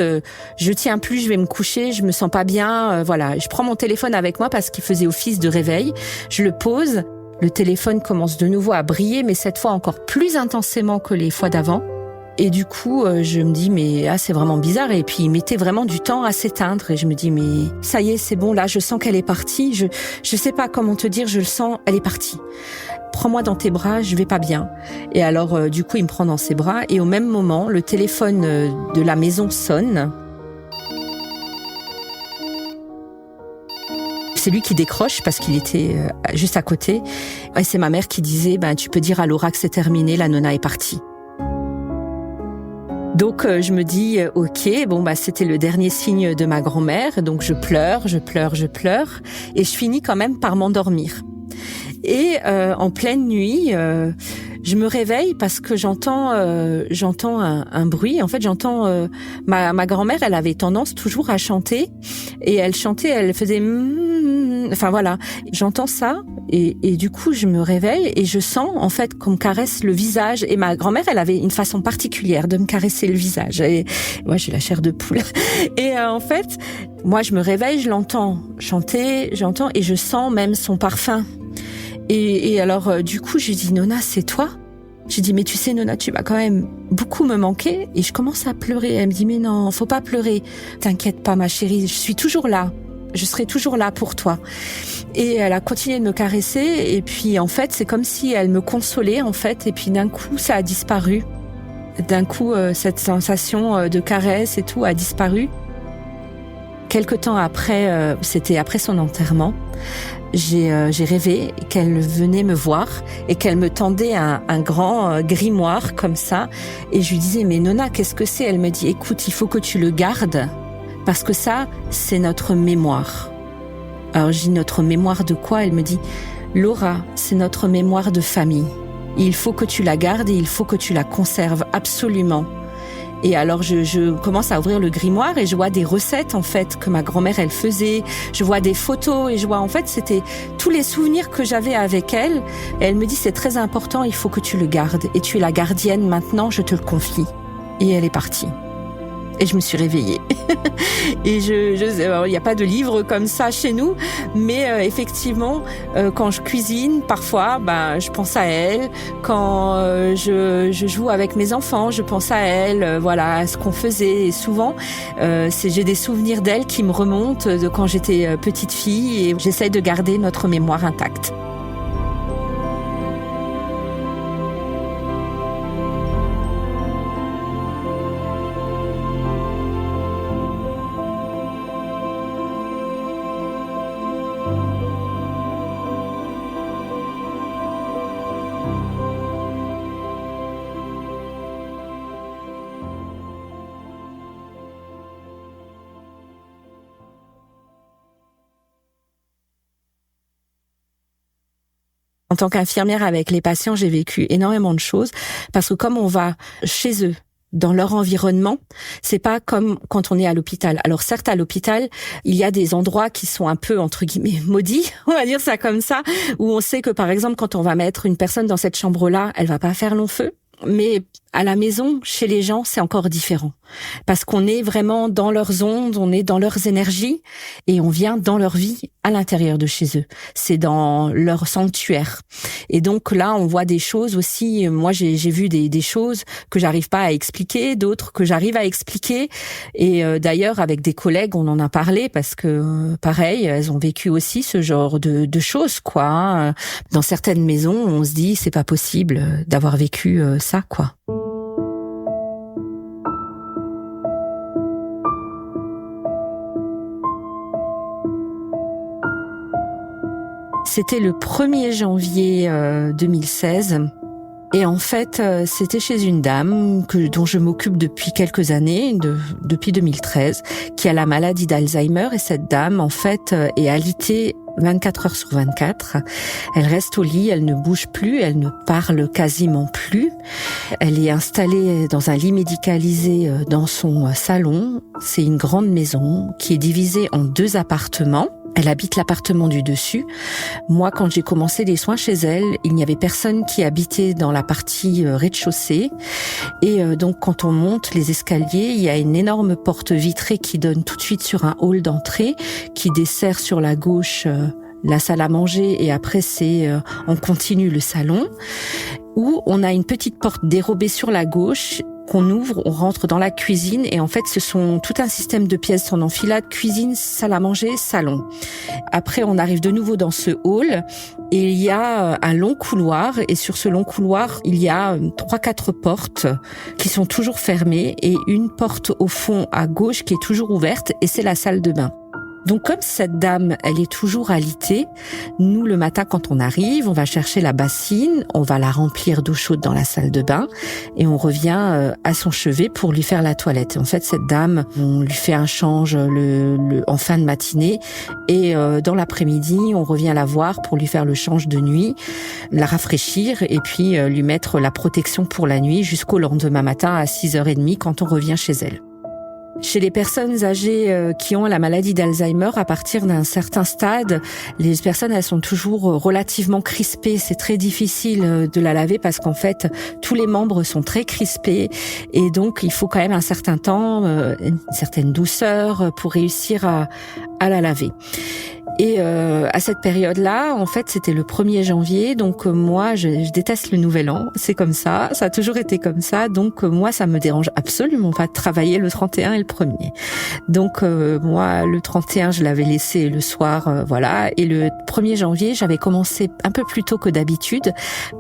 je tiens plus, je vais me coucher, je me sens pas bien, voilà. Je prends mon téléphone avec moi parce qu'il faisait office de réveil. Je le pose, le téléphone commence de nouveau à briller, mais cette fois encore plus intensément que les fois d'avant. Et du coup, je me dis mais c'est vraiment bizarre. Et puis il mettait vraiment du temps à s'éteindre. Et je me dis mais ça y est, c'est bon là, je sens qu'elle est partie. Je sais pas comment te dire, je le sens, elle est partie. Prends-moi dans tes bras, je vais pas bien. Et alors, du coup, il me prend dans ses bras. Et au même moment, le téléphone de la maison sonne. C'est lui qui décroche parce qu'il était juste à côté. Et c'est ma mère qui disait, tu peux dire à Laura que c'est terminé, la Nona est partie. Donc, je me dis, ok, c'était le dernier signe de ma grand-mère. Donc, je pleure. Et je finis quand même par m'endormir. Et en pleine nuit, je me réveille parce que j'entends un bruit. En fait, j'entends ma grand-mère. Elle avait tendance toujours à chanter et elle chantait. Elle faisait enfin voilà. J'entends ça et du coup je me réveille et je sens en fait qu'on me caresse le visage. Et ma grand-mère, elle avait une façon particulière de me caresser le visage. Et moi, j'ai la chair de poule. Et en fait, moi, je me réveille, je l'entends chanter, j'entends et je sens même son parfum. Et alors, du coup, je dis, Nona, c'est toi? J'ai dit, mais tu sais, Nona, tu vas quand même beaucoup me manquer. Et je commence à pleurer. Elle me dit, mais non, faut pas pleurer. T'inquiète pas, ma chérie, je suis toujours là. Je serai toujours là pour toi. Et elle a continué de me caresser. Et puis, en fait, c'est comme si elle me consolait, en fait. Et puis, d'un coup, ça a disparu. D'un coup, cette sensation de caresse et tout a disparu. Quelque temps après, c'était après son enterrement, j'ai rêvé qu'elle venait me voir et qu'elle me tendait un grand grimoire comme ça. Et je lui disais, mais Nona, qu'est-ce que c'est? Elle me dit, écoute, il faut que tu le gardes parce que ça, c'est notre mémoire. Alors je dis, notre mémoire de quoi? Elle me dit, Laura, c'est notre mémoire de famille. Il faut que tu la gardes et il faut que tu la conserves absolument. Et alors je commence à ouvrir le grimoire et je vois des recettes en fait que ma grand-mère elle faisait, je vois des photos et je vois en fait c'était tous les souvenirs que j'avais avec elle. Et elle me dit c'est très important, il faut que tu le gardes et tu es la gardienne maintenant, je te le confie. Et elle est partie. Et je me suis réveillée. Et il n'y a pas de livre comme ça chez nous, mais effectivement, quand je cuisine, parfois, je pense à elle. Quand je joue avec mes enfants, je pense à elle. Voilà, à ce qu'on faisait. Et souvent, j'ai des souvenirs d'elle qui me remontent de quand j'étais petite fille, et j'essaie de garder notre mémoire intacte. En tant qu'infirmière avec les patients, j'ai vécu énormément de choses parce que comme on va chez eux, dans leur environnement, c'est pas comme quand on est à l'hôpital. Alors certes, à l'hôpital, il y a des endroits qui sont un peu, entre guillemets, maudits, on va dire ça comme ça, où on sait que par exemple, quand on va mettre une personne dans cette chambre-là, elle va pas faire long feu. Mais à la maison, chez les gens, c'est encore différent. Parce qu'on est vraiment dans leurs ondes, on est dans leurs énergies et on vient dans leur vie à l'intérieur de chez eux. C'est dans leur sanctuaire. Et donc là, on voit des choses aussi. Moi, j'ai vu des choses que j'arrive pas à expliquer, d'autres que j'arrive à expliquer. Et d'ailleurs, avec des collègues, on en a parlé parce que, pareil, elles ont vécu aussi ce genre de choses, quoi. Dans certaines maisons, on se dit, c'est pas possible d'avoir vécu ça, quoi. C'était le 1er janvier 2016 et en fait c'était chez une dame dont je m'occupe depuis quelques années, depuis 2013, qui a la maladie d'Alzheimer. Et cette dame en fait est alitée 24 heures sur 24. Elle reste au lit, elle ne bouge plus, elle ne parle quasiment plus. Elle est installée dans un lit médicalisé dans son salon. C'est une grande maison qui est divisée en 2 appartements. Elle habite l'appartement du dessus. Moi, quand j'ai commencé les soins chez elle, il n'y avait personne qui habitait dans la partie rez-de-chaussée. Et donc, quand on monte les escaliers, il y a une énorme porte vitrée qui donne tout de suite sur un hall d'entrée qui dessert sur la gauche la salle à manger et après c'est on continue le salon où on a une petite porte dérobée sur la gauche qu'on ouvre, on rentre dans la cuisine et en fait ce sont tout un système de pièces en enfilade, cuisine, salle à manger, salon. Après on arrive de nouveau dans ce hall et il y a un long couloir et sur ce long couloir il y a 3-4 portes qui sont toujours fermées et une porte au fond à gauche qui est toujours ouverte et c'est la salle de bain. Donc comme cette dame, elle est toujours alitée, nous le matin quand on arrive, on va chercher la bassine, on va la remplir d'eau chaude dans la salle de bain et on revient à son chevet pour lui faire la toilette. Et en fait cette dame, on lui fait un change en fin de matinée et dans l'après-midi, on revient la voir pour lui faire le change de nuit, la rafraîchir et puis lui mettre la protection pour la nuit jusqu'au lendemain matin à 6h30 quand on revient chez elle. Chez les personnes âgées qui ont la maladie d'Alzheimer, à partir d'un certain stade, les personnes elles sont toujours relativement crispées. C'est très difficile de la laver parce qu'en fait, tous les membres sont très crispés et donc il faut quand même un certain temps, une certaine douceur pour réussir à la laver. Et à cette période-là, en fait, c'était le 1er janvier, donc moi, je déteste le Nouvel An, c'est comme ça a toujours été comme ça, donc moi, ça me dérange absolument pas de travailler le 31 et le 1er. Donc moi, le 31, je l'avais laissé le soir, voilà, et le 1er janvier, j'avais commencé un peu plus tôt que d'habitude,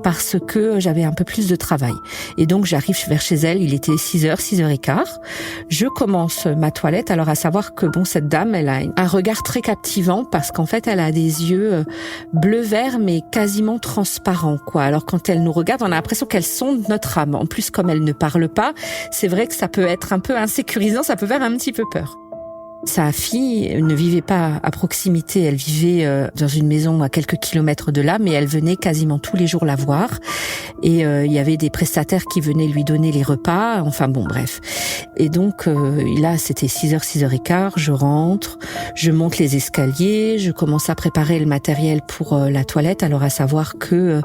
parce que j'avais un peu plus de travail. Et donc, j'arrive vers chez elle, il était 6h, 6h15, je commence ma toilette, alors à savoir que bon, cette dame, elle a un regard très captivant, parce qu'en fait, elle a des yeux bleu-vert, mais quasiment transparents, quoi. Alors, quand elle nous regarde, on a l'impression qu'elle sonde notre âme. En plus, comme elle ne parle pas, c'est vrai que ça peut être un peu insécurisant, ça peut faire un petit peu peur. Sa fille ne vivait pas à proximité, elle vivait dans une maison à quelques kilomètres de là, mais elle venait quasiment tous les jours la voir. Et il y avait des prestataires qui venaient lui donner les repas, enfin bon, bref. Et donc là, c'était 6h, 6h15, je rentre, je monte les escaliers, je commence à préparer le matériel pour la toilette. Alors à savoir que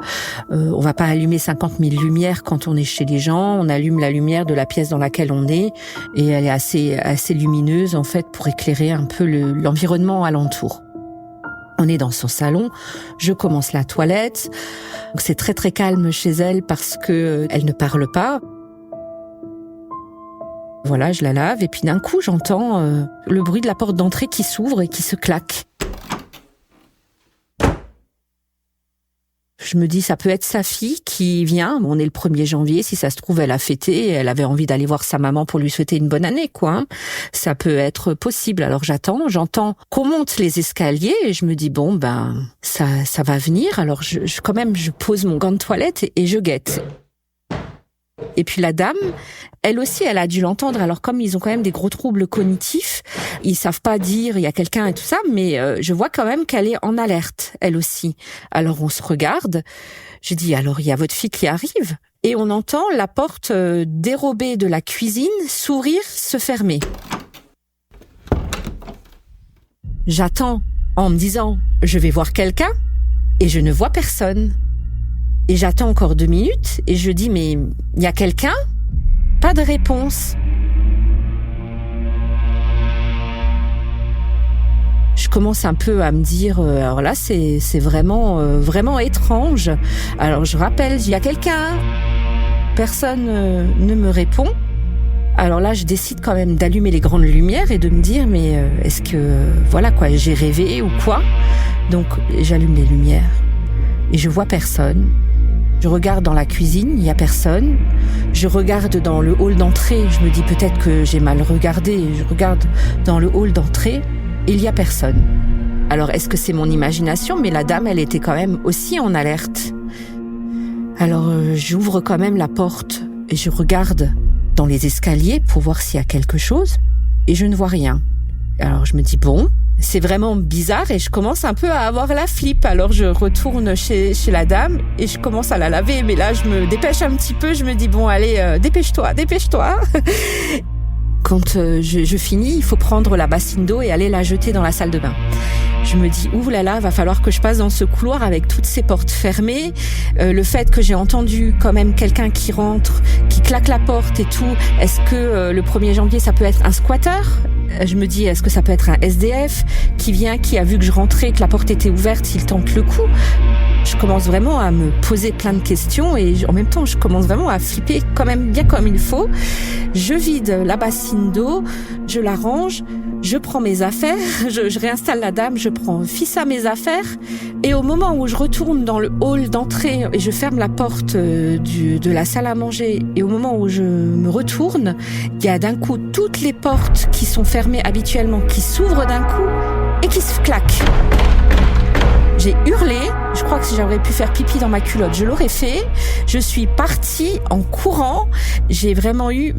on va pas allumer 50 000 lumières quand on est chez les gens, on allume la lumière de la pièce dans laquelle on est, et elle est assez lumineuse en fait pour éclairer un peu l'environnement alentour. On est dans son salon, je commence la toilette. Donc c'est très très calme chez elle parce que elle ne parle pas. Voilà, je la lave et puis d'un coup j'entends le bruit de la porte d'entrée qui s'ouvre et qui se claque. Je me dis, ça peut être sa fille qui vient. On est le 1er janvier, si ça se trouve, elle a fêté, elle avait envie d'aller voir sa maman pour lui souhaiter une bonne année, quoi. Ça peut être possible. Alors j'entends qu'on monte les escaliers et je me dis, bon, ben, ça va venir. Alors je pose mon gant de toilette et je guette. Et puis la dame, elle aussi, elle a dû l'entendre. Alors comme ils ont quand même des gros troubles cognitifs, ils savent pas dire il y a quelqu'un et tout ça, mais je vois quand même qu'elle est en alerte, elle aussi. Alors on se regarde, je dis alors il y a votre fille qui arrive, et on entend la porte dérobée de la cuisine s'ouvrir, se fermer. J'attends en me disant je vais voir quelqu'un, et je ne vois personne. Et j'attends encore 2 minutes et je dis mais il y a quelqu'un ? Pas de réponse. Je commence un peu à me dire alors là c'est vraiment étrange. Alors je rappelle, il y a quelqu'un ? Personne ne me répond. Alors là, je décide quand même d'allumer les grandes lumières et de me dire mais est-ce que voilà quoi, j'ai rêvé ou quoi ? Donc j'allume les lumières et je vois personne. Je regarde dans la cuisine, il y a personne. Je regarde dans le hall d'entrée, je me dis peut-être que j'ai mal regardé. Je regarde dans le hall d'entrée, il y a personne. Alors est-ce que c'est mon imagination ? Mais la dame, elle était quand même aussi en alerte. Alors j'ouvre quand même la porte et je regarde dans les escaliers pour voir s'il y a quelque chose et je ne vois rien. Alors je me dis bon, c'est vraiment bizarre et je commence un peu à avoir la flip. Alors je retourne chez la dame et je commence à la laver. Mais là, je me dépêche un petit peu. Je me dis, bon, allez, dépêche-toi. Quand je finis, il faut prendre la bassine d'eau et aller la jeter dans la salle de bain. Je me dis, ouh là là, va falloir que je passe dans ce couloir avec toutes ces portes fermées. Le fait que j'ai entendu quand même quelqu'un qui rentre, qui claque la porte et tout. Est-ce que le 1er janvier, ça peut être un squatter ? Je me dis, est-ce que ça peut être un SDF qui vient, qui a vu que je rentrais, que la porte était ouverte, s'il tente le coup ? Je commence vraiment à me poser plein de questions et en même temps, je commence vraiment à flipper quand même bien comme il faut. Je vide la bassine d'eau, je la range, je prends mes affaires, je réinstalle la dame, je prends fils à mes affaires et au moment où je retourne dans le hall d'entrée et je ferme la porte de la salle à manger et au moment où je me retourne, il y a d'un coup toutes les portes qui sont fermées habituellement qui s'ouvrent d'un coup et qui se claquent. J'ai hurlé, je crois que si j'aurais pu faire pipi dans ma culotte, je l'aurais fait. Je suis partie en courant, j'ai vraiment eu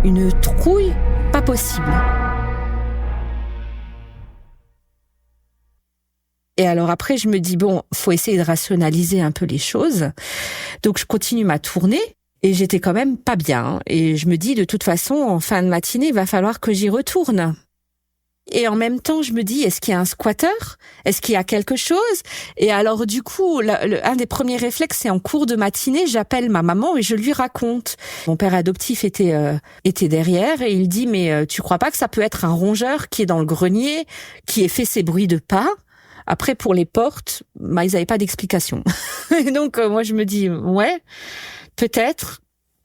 une trouille pas possible. Et alors après, je me dis, bon, faut essayer de rationaliser un peu les choses. Donc je continue ma tournée et j'étais quand même pas bien. Et je me dis, de toute façon, en fin de matinée, il va falloir que j'y retourne. Et en même temps, je me dis, est-ce qu'il y a un squatter ? Est-ce qu'il y a quelque chose ? Et alors, du coup, un des premiers réflexes, c'est en cours de matinée, j'appelle ma maman et je lui raconte. Mon père adoptif était derrière et il dit, mais tu crois pas que ça peut être un rongeur qui est dans le grenier, qui ait fait ces bruits de pas ? Après, pour les portes, ils n'avaient pas d'explication. Et donc, moi, je me dis, ouais, peut-être.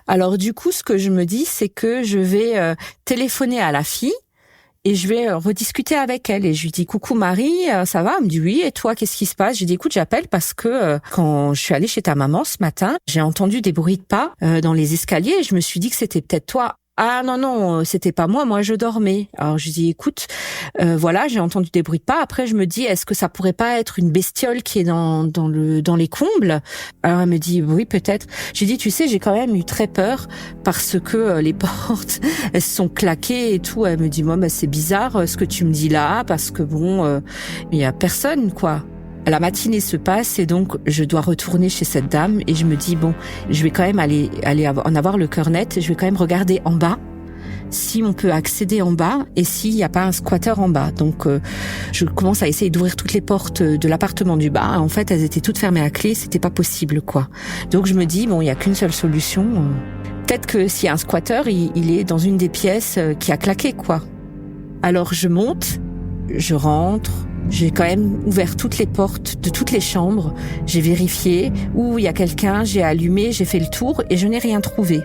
Alors, du coup, ce que je me dis, c'est que je vais téléphoner à la fille et je vais rediscuter avec elle. Et je lui dis, coucou Marie, ça va? Elle me dit, oui, et toi, qu'est-ce qui se passe? J'ai dit, écoute, j'appelle parce que quand je suis allée chez ta maman ce matin, j'ai entendu des bruits de pas dans les escaliers et je me suis dit que c'était peut-être toi. Ah non, c'était pas moi je dormais. Alors je dis écoute, voilà, j'ai entendu des bruits de pas. Après je me dis est-ce que ça pourrait pas être une bestiole qui est dans les combles? Alors elle me dit oui peut-être. J'ai dit tu sais, j'ai quand même eu très peur parce que les portes elles se sont claquées et tout. Elle me dit moi c'est bizarre ce que tu me dis là parce que bon il y a personne quoi. La matinée se passe et donc je dois retourner chez cette dame et je me dis bon, je vais quand même aller en avoir le cœur net, je vais quand même regarder en bas si on peut accéder en bas et s'il n'y a pas un squatter en bas. Donc je commence à essayer d'ouvrir toutes les portes de l'appartement du bas. En fait, elles étaient toutes fermées à clé, c'était pas possible quoi. Donc je me dis bon, il y a qu'une seule solution. Peut-être que s'il y a un squatter, il est dans une des pièces qui a claqué quoi. Alors je monte, je rentre. J'ai quand même ouvert toutes les portes de toutes les chambres. J'ai vérifié où il y a quelqu'un, j'ai allumé, j'ai fait le tour et je n'ai rien trouvé.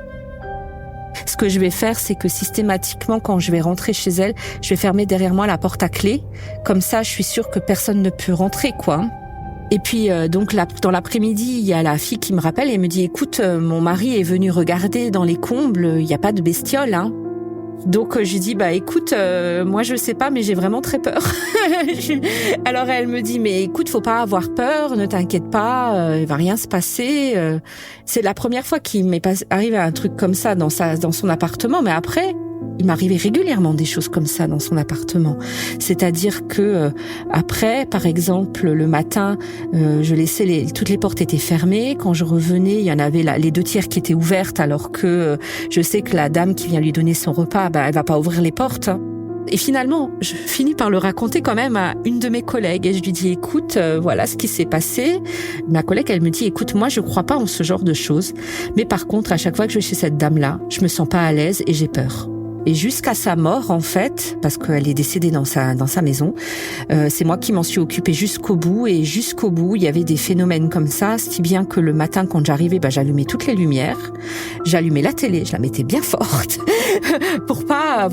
Ce que je vais faire, c'est que systématiquement, quand je vais rentrer chez elle, je vais fermer derrière moi la porte à clé. Comme ça, je suis sûre que personne ne peut rentrer, quoi. Et puis, donc, dans l'après-midi, il y a la fille qui me rappelle et me dit « Écoute, mon mari est venu regarder dans les combles, il n'y a pas de bestiole, hein. » Donc je lui dis écoute moi je sais pas mais j'ai vraiment très peur. Alors elle me dit mais écoute faut pas avoir peur, ne t'inquiète pas, il va rien se passer. C'est la première fois qu'il m'est arrivé un truc comme ça dans son appartement, mais après il m'arrivait régulièrement des choses comme ça dans son appartement. C'est-à-dire que après, par exemple, le matin, je laissais toutes les portes étaient fermées. Quand je revenais, il y en avait les 2 tiers qui étaient ouvertes, alors que je sais que la dame qui vient lui donner son repas, elle va pas ouvrir les portes. Et finalement, je finis par le raconter quand même à une de mes collègues et je lui dis écoute, voilà ce qui s'est passé. Ma collègue, elle me dit écoute, moi je crois pas en ce genre de choses, mais par contre, à chaque fois que je vais chez cette dame-là, je me sens pas à l'aise et j'ai peur. Et jusqu'à sa mort, en fait, parce qu'elle est décédée dans sa maison, c'est moi qui m'en suis occupée jusqu'au bout. Et jusqu'au bout, il y avait des phénomènes comme ça, si bien que le matin, quand j'arrivais, j'allumais toutes les lumières, j'allumais la télé, je la mettais bien forte, pour pas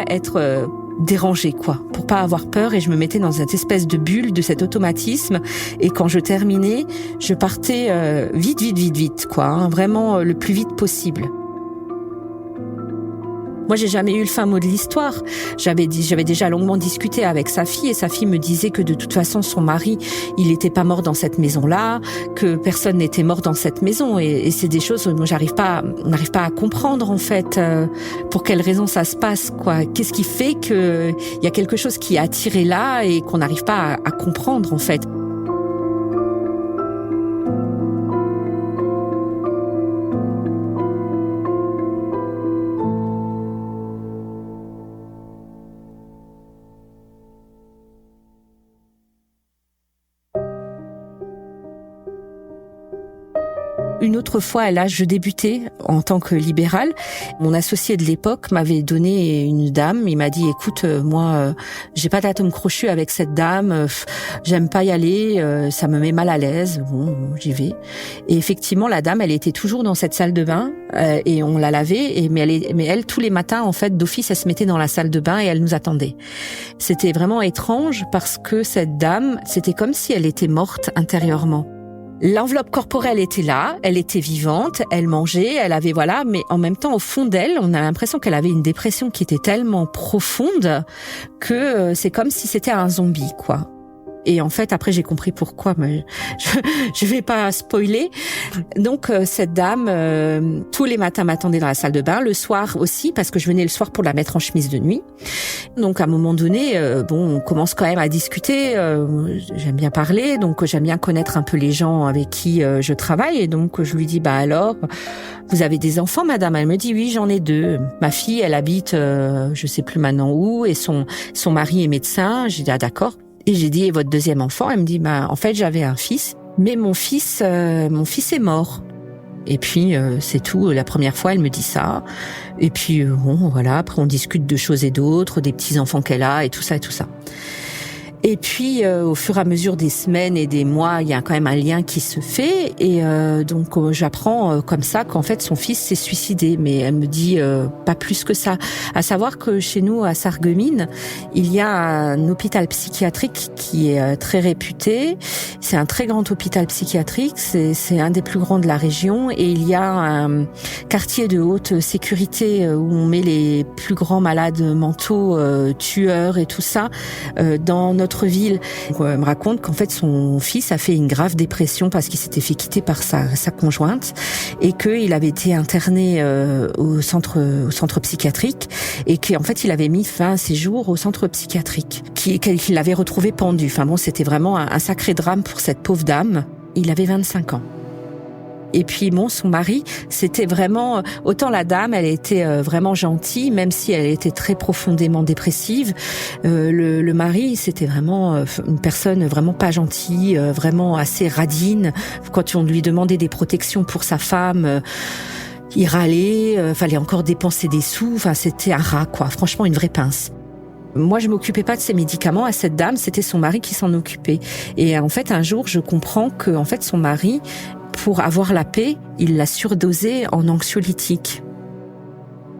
être dérangée, quoi, pour pas avoir peur. Et je me mettais dans cette espèce de bulle de cet automatisme. Et quand je terminais, je partais vite, quoi, hein, vraiment le plus vite possible. Moi, j'ai jamais eu le fin mot de l'histoire. J'avais déjà longuement discuté avec sa fille et sa fille me disait que de toute façon, son mari, il était pas mort dans cette maison-là, que personne n'était mort dans cette maison. Et c'est des choses, moi, on n'arrive pas à comprendre, en fait, pour quelles raisons ça se passe, quoi. Qu'est-ce qui fait que il y a quelque chose qui est attiré là et qu'on n'arrive pas à comprendre, en fait. Une autre fois, là, je débutais en tant que libérale. Mon associé de l'époque m'avait donné une dame. Il m'a dit, écoute, moi, j'ai pas d'atome crochu avec cette dame. J'aime pas y aller. Ça me met mal à l'aise. Bon, j'y vais. Et effectivement, la dame, elle était toujours dans cette salle de bain et on la lavait. Mais elle, tous les matins, en fait, d'office, elle se mettait dans la salle de bain et elle nous attendait. C'était vraiment étrange parce que cette dame, c'était comme si elle était morte intérieurement. L'enveloppe corporelle était là, elle était vivante, elle mangeait, elle avait mais en même temps au fond d'elle, on a l'impression qu'elle avait une dépression qui était tellement profonde que c'est comme si c'était un zombie, quoi. Et en fait, après, j'ai compris pourquoi, mais je vais pas spoiler. Donc, cette dame, tous les matins m'attendait dans la salle de bain, le soir aussi, parce que je venais le soir pour la mettre en chemise de nuit. Donc, à un moment donné, on commence quand même à discuter. J'aime bien parler, donc j'aime bien connaître un peu les gens avec qui je travaille. Et donc, je lui dis, alors, vous avez des enfants, madame? Elle me dit, oui, j'en ai 2. Ma fille, elle habite, je sais plus maintenant où, et son mari est médecin. J'ai dit, ah, d'accord. Et j'ai dit, et votre deuxième enfant? Elle me dit, en fait, j'avais un fils, mais mon fils est mort. Et puis, c'est tout. La première fois, elle me dit ça. Et puis, voilà, après, on discute de choses et d'autres, des petits-enfants qu'elle a, et tout ça, et tout ça. Et puis, au fur et à mesure des semaines et des mois, il y a quand même un lien qui se fait. Et donc, j'apprends comme ça qu'en fait, son fils s'est suicidé. Mais elle me dit pas plus que ça. À savoir que chez nous, à Sarreguemines, il y a un hôpital psychiatrique qui est très réputé. C'est un très grand hôpital psychiatrique. C'est un des plus grands de la région. Et il y a un quartier de haute sécurité où on met les plus grands malades mentaux, tueurs et tout ça, dans notre ville. Donc, elle me raconte qu'en fait son fils a fait une grave dépression parce qu'il s'était fait quitter par sa conjointe et qu'il avait été interné au centre psychiatrique et qu'en fait il avait mis fin à ses jours au centre psychiatrique, qu'il l'avait retrouvé pendu. Enfin bon, c'était vraiment un sacré drame pour cette pauvre dame. Il avait 25 ans. Et puis bon, son mari, c'était vraiment, autant la dame, elle était vraiment gentille, même si elle était très profondément dépressive. Le mari, c'était vraiment une personne vraiment pas gentille, vraiment assez radine. Quand on lui demandait des protections pour sa femme, il râlait, fallait encore dépenser des sous. Enfin, c'était un rat, quoi. Franchement, une vraie pince. Moi, je m'occupais pas de ses médicaments à cette dame, c'était son mari qui s'en occupait. Et en fait, un jour, je comprends que en fait, son mari, pour avoir la paix, il l'a surdosé en anxiolytique.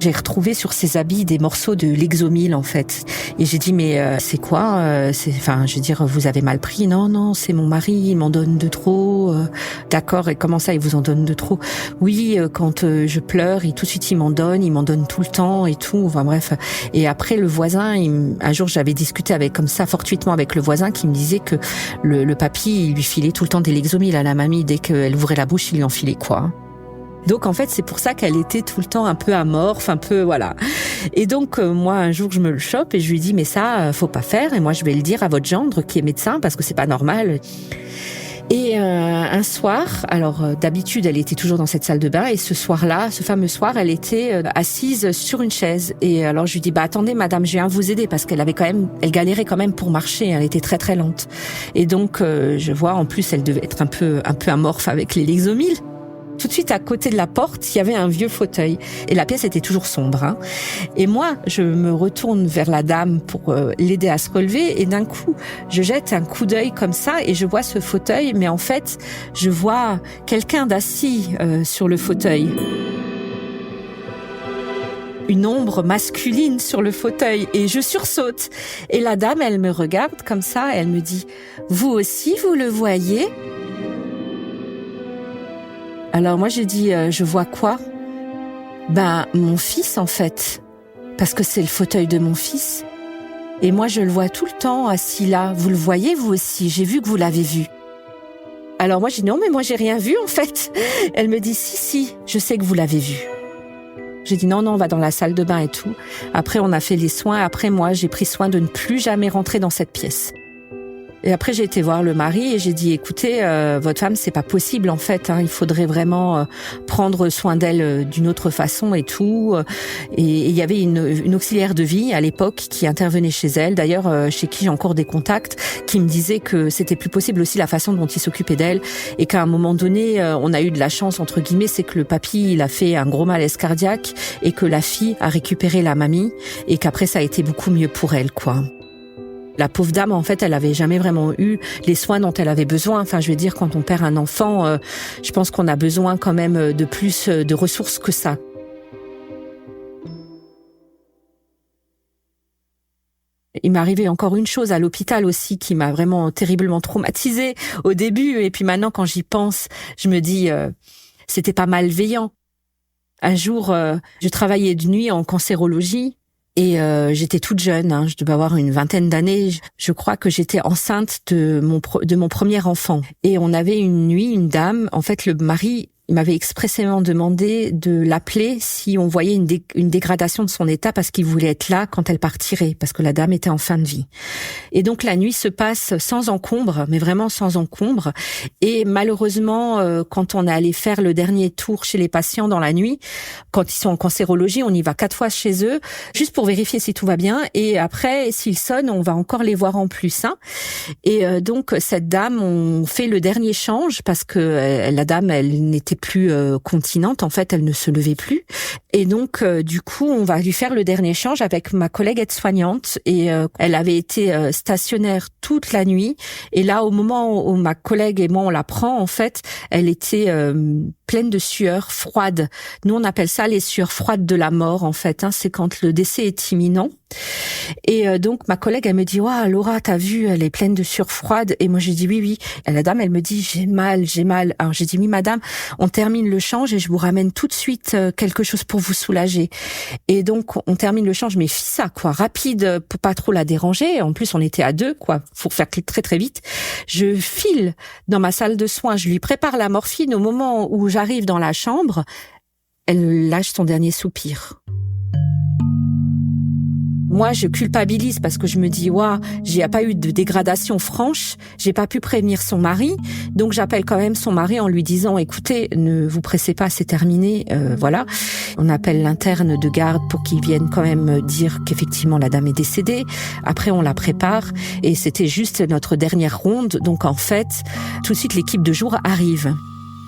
J'ai retrouvé sur ses habits des morceaux de Lexomil, en fait. Et j'ai dit, mais c'est quoi je veux dire, vous avez mal pris? Non, c'est mon mari, il m'en donne de trop. D'accord, et comment ça, il vous en donne de trop? Oui, quand je pleure, tout de suite, il m'en donne tout le temps et tout. Enfin bref. Et après, le voisin, un jour, j'avais discuté comme ça, fortuitement avec le voisin, qui me disait que le papy, il lui filait tout le temps des Lexomil à la mamie. Dès qu'elle ouvrait la bouche, il lui en filait, quoi. Donc en fait, c'est pour ça qu'elle était tout le temps un peu amorphe, un peu voilà. Et donc moi un jour je me le chope et je lui dis mais ça faut pas faire et moi je vais le dire à votre gendre qui est médecin parce que c'est pas normal. Et un soir, alors d'habitude elle était toujours dans cette salle de bain et ce soir-là, ce fameux soir, elle était assise sur une chaise et alors je lui dis attendez madame, je viens vous aider parce qu'elle galérait quand même pour marcher, elle était très très lente. Et donc je vois en plus elle devait être un peu amorphe avec les Lexomil. Tout de suite, à côté de la porte, il y avait un vieux fauteuil. Et la pièce était toujours sombre. Hein. Et moi, je me retourne vers la dame pour l'aider à se relever. Et d'un coup, je jette un coup d'œil comme ça et je vois ce fauteuil. Mais en fait, je vois quelqu'un d'assis sur le fauteuil. Une ombre masculine sur le fauteuil. Et je sursaute. Et la dame, elle me regarde comme ça. Et elle me dit, « Vous aussi, vous le voyez ?» Alors moi j'ai dit je vois quoi? Mon fils en fait, parce que c'est le fauteuil de mon fils. Et moi je le vois tout le temps assis là. Vous le voyez vous aussi? J'ai vu que vous l'avez vu. Alors moi j'ai dit non mais moi j'ai rien vu en fait. Elle me dit si, je sais que vous l'avez vu. J'ai dit non on va dans la salle de bain et tout. Après on a fait les soins. Après moi j'ai pris soin de ne plus jamais rentrer dans cette pièce. Et après, j'ai été voir le mari et j'ai dit, écoutez, votre femme, c'est pas possible en fait. Il faudrait vraiment prendre soin d'elle d'une autre façon et tout. Et il y avait une auxiliaire de vie à l'époque qui intervenait chez elle. D'ailleurs, chez qui j'ai encore des contacts, qui me disait que c'était plus possible aussi la façon dont il s'occupait d'elle et qu'à un moment donné, on a eu de la chance entre guillemets, c'est que le papy, il a fait un gros malaise cardiaque et que la fille a récupéré la mamie et qu'après ça a été beaucoup mieux pour elle, quoi. La pauvre dame, en fait, elle avait jamais vraiment eu les soins dont elle avait besoin. Enfin, je veux dire, quand on perd un enfant, je pense qu'on a besoin quand même de plus de ressources que ça. Il m'est arrivé encore une chose à l'hôpital aussi qui m'a vraiment terriblement traumatisée au début. Et puis maintenant, quand j'y pense, je me dis, c'était pas malveillant. Un jour, je travaillais de nuit en cancérologie. Et j'étais toute jeune, je devais avoir une vingtaine d'années. Je crois que j'étais enceinte de mon premier enfant. Et on avait une nuit, une dame, en fait le mari, il m'avait expressément demandé de l'appeler si on voyait une dégradation de son état parce qu'il voulait être là quand elle partirait, parce que la dame était en fin de vie. Et donc la nuit se passe sans encombre, mais vraiment sans encombre. Et malheureusement, quand on est allé faire le dernier tour chez les patients dans la nuit, quand ils sont en cancérologie, on y va 4 fois chez eux, juste pour vérifier si tout va bien. Et après, s'ils sonnent, on va encore les voir en plus. Et donc cette dame, on fait le dernier change parce que la dame, elle n'était était plus continente. En fait, elle ne se levait plus. Et donc, du coup, on va lui faire le dernier échange avec ma collègue aide-soignante. Et elle avait été stationnaire toute la nuit. Et là, au moment où ma collègue et moi, on la prend, en fait, elle était pleine de sueur froide. Nous, on appelle ça les sueurs froides de la mort, en fait. C'est quand le décès est imminent. Et donc, ma collègue, elle me dit, waouh, Laura, t'as vu, elle est pleine de sueur froide. Et moi, j'ai dit oui. Et la dame, elle me dit, j'ai mal. Alors, j'ai dit, oui, madame, on termine le change et je vous ramène tout de suite quelque chose pour vous soulager. Et donc, on termine le change, mais ça, quoi, rapide, pour pas trop la déranger. En plus, on était à 2, quoi, faut faire très, très vite. Je file dans ma salle de soins, je lui prépare la morphine. Au moment où j'arrive dans la chambre, elle lâche son dernier soupir. Moi, je culpabilise parce que je me dis, waouh, il n'y a pas eu de dégradation franche, j'ai pas pu prévenir son mari, donc j'appelle quand même son mari en lui disant, écoutez, ne vous pressez pas, c'est terminé, voilà. On appelle l'interne de garde pour qu'il vienne quand même dire qu'effectivement la dame est décédée. Après, on la prépare et c'était juste notre dernière ronde, donc en fait, tout de suite l'équipe de jour arrive.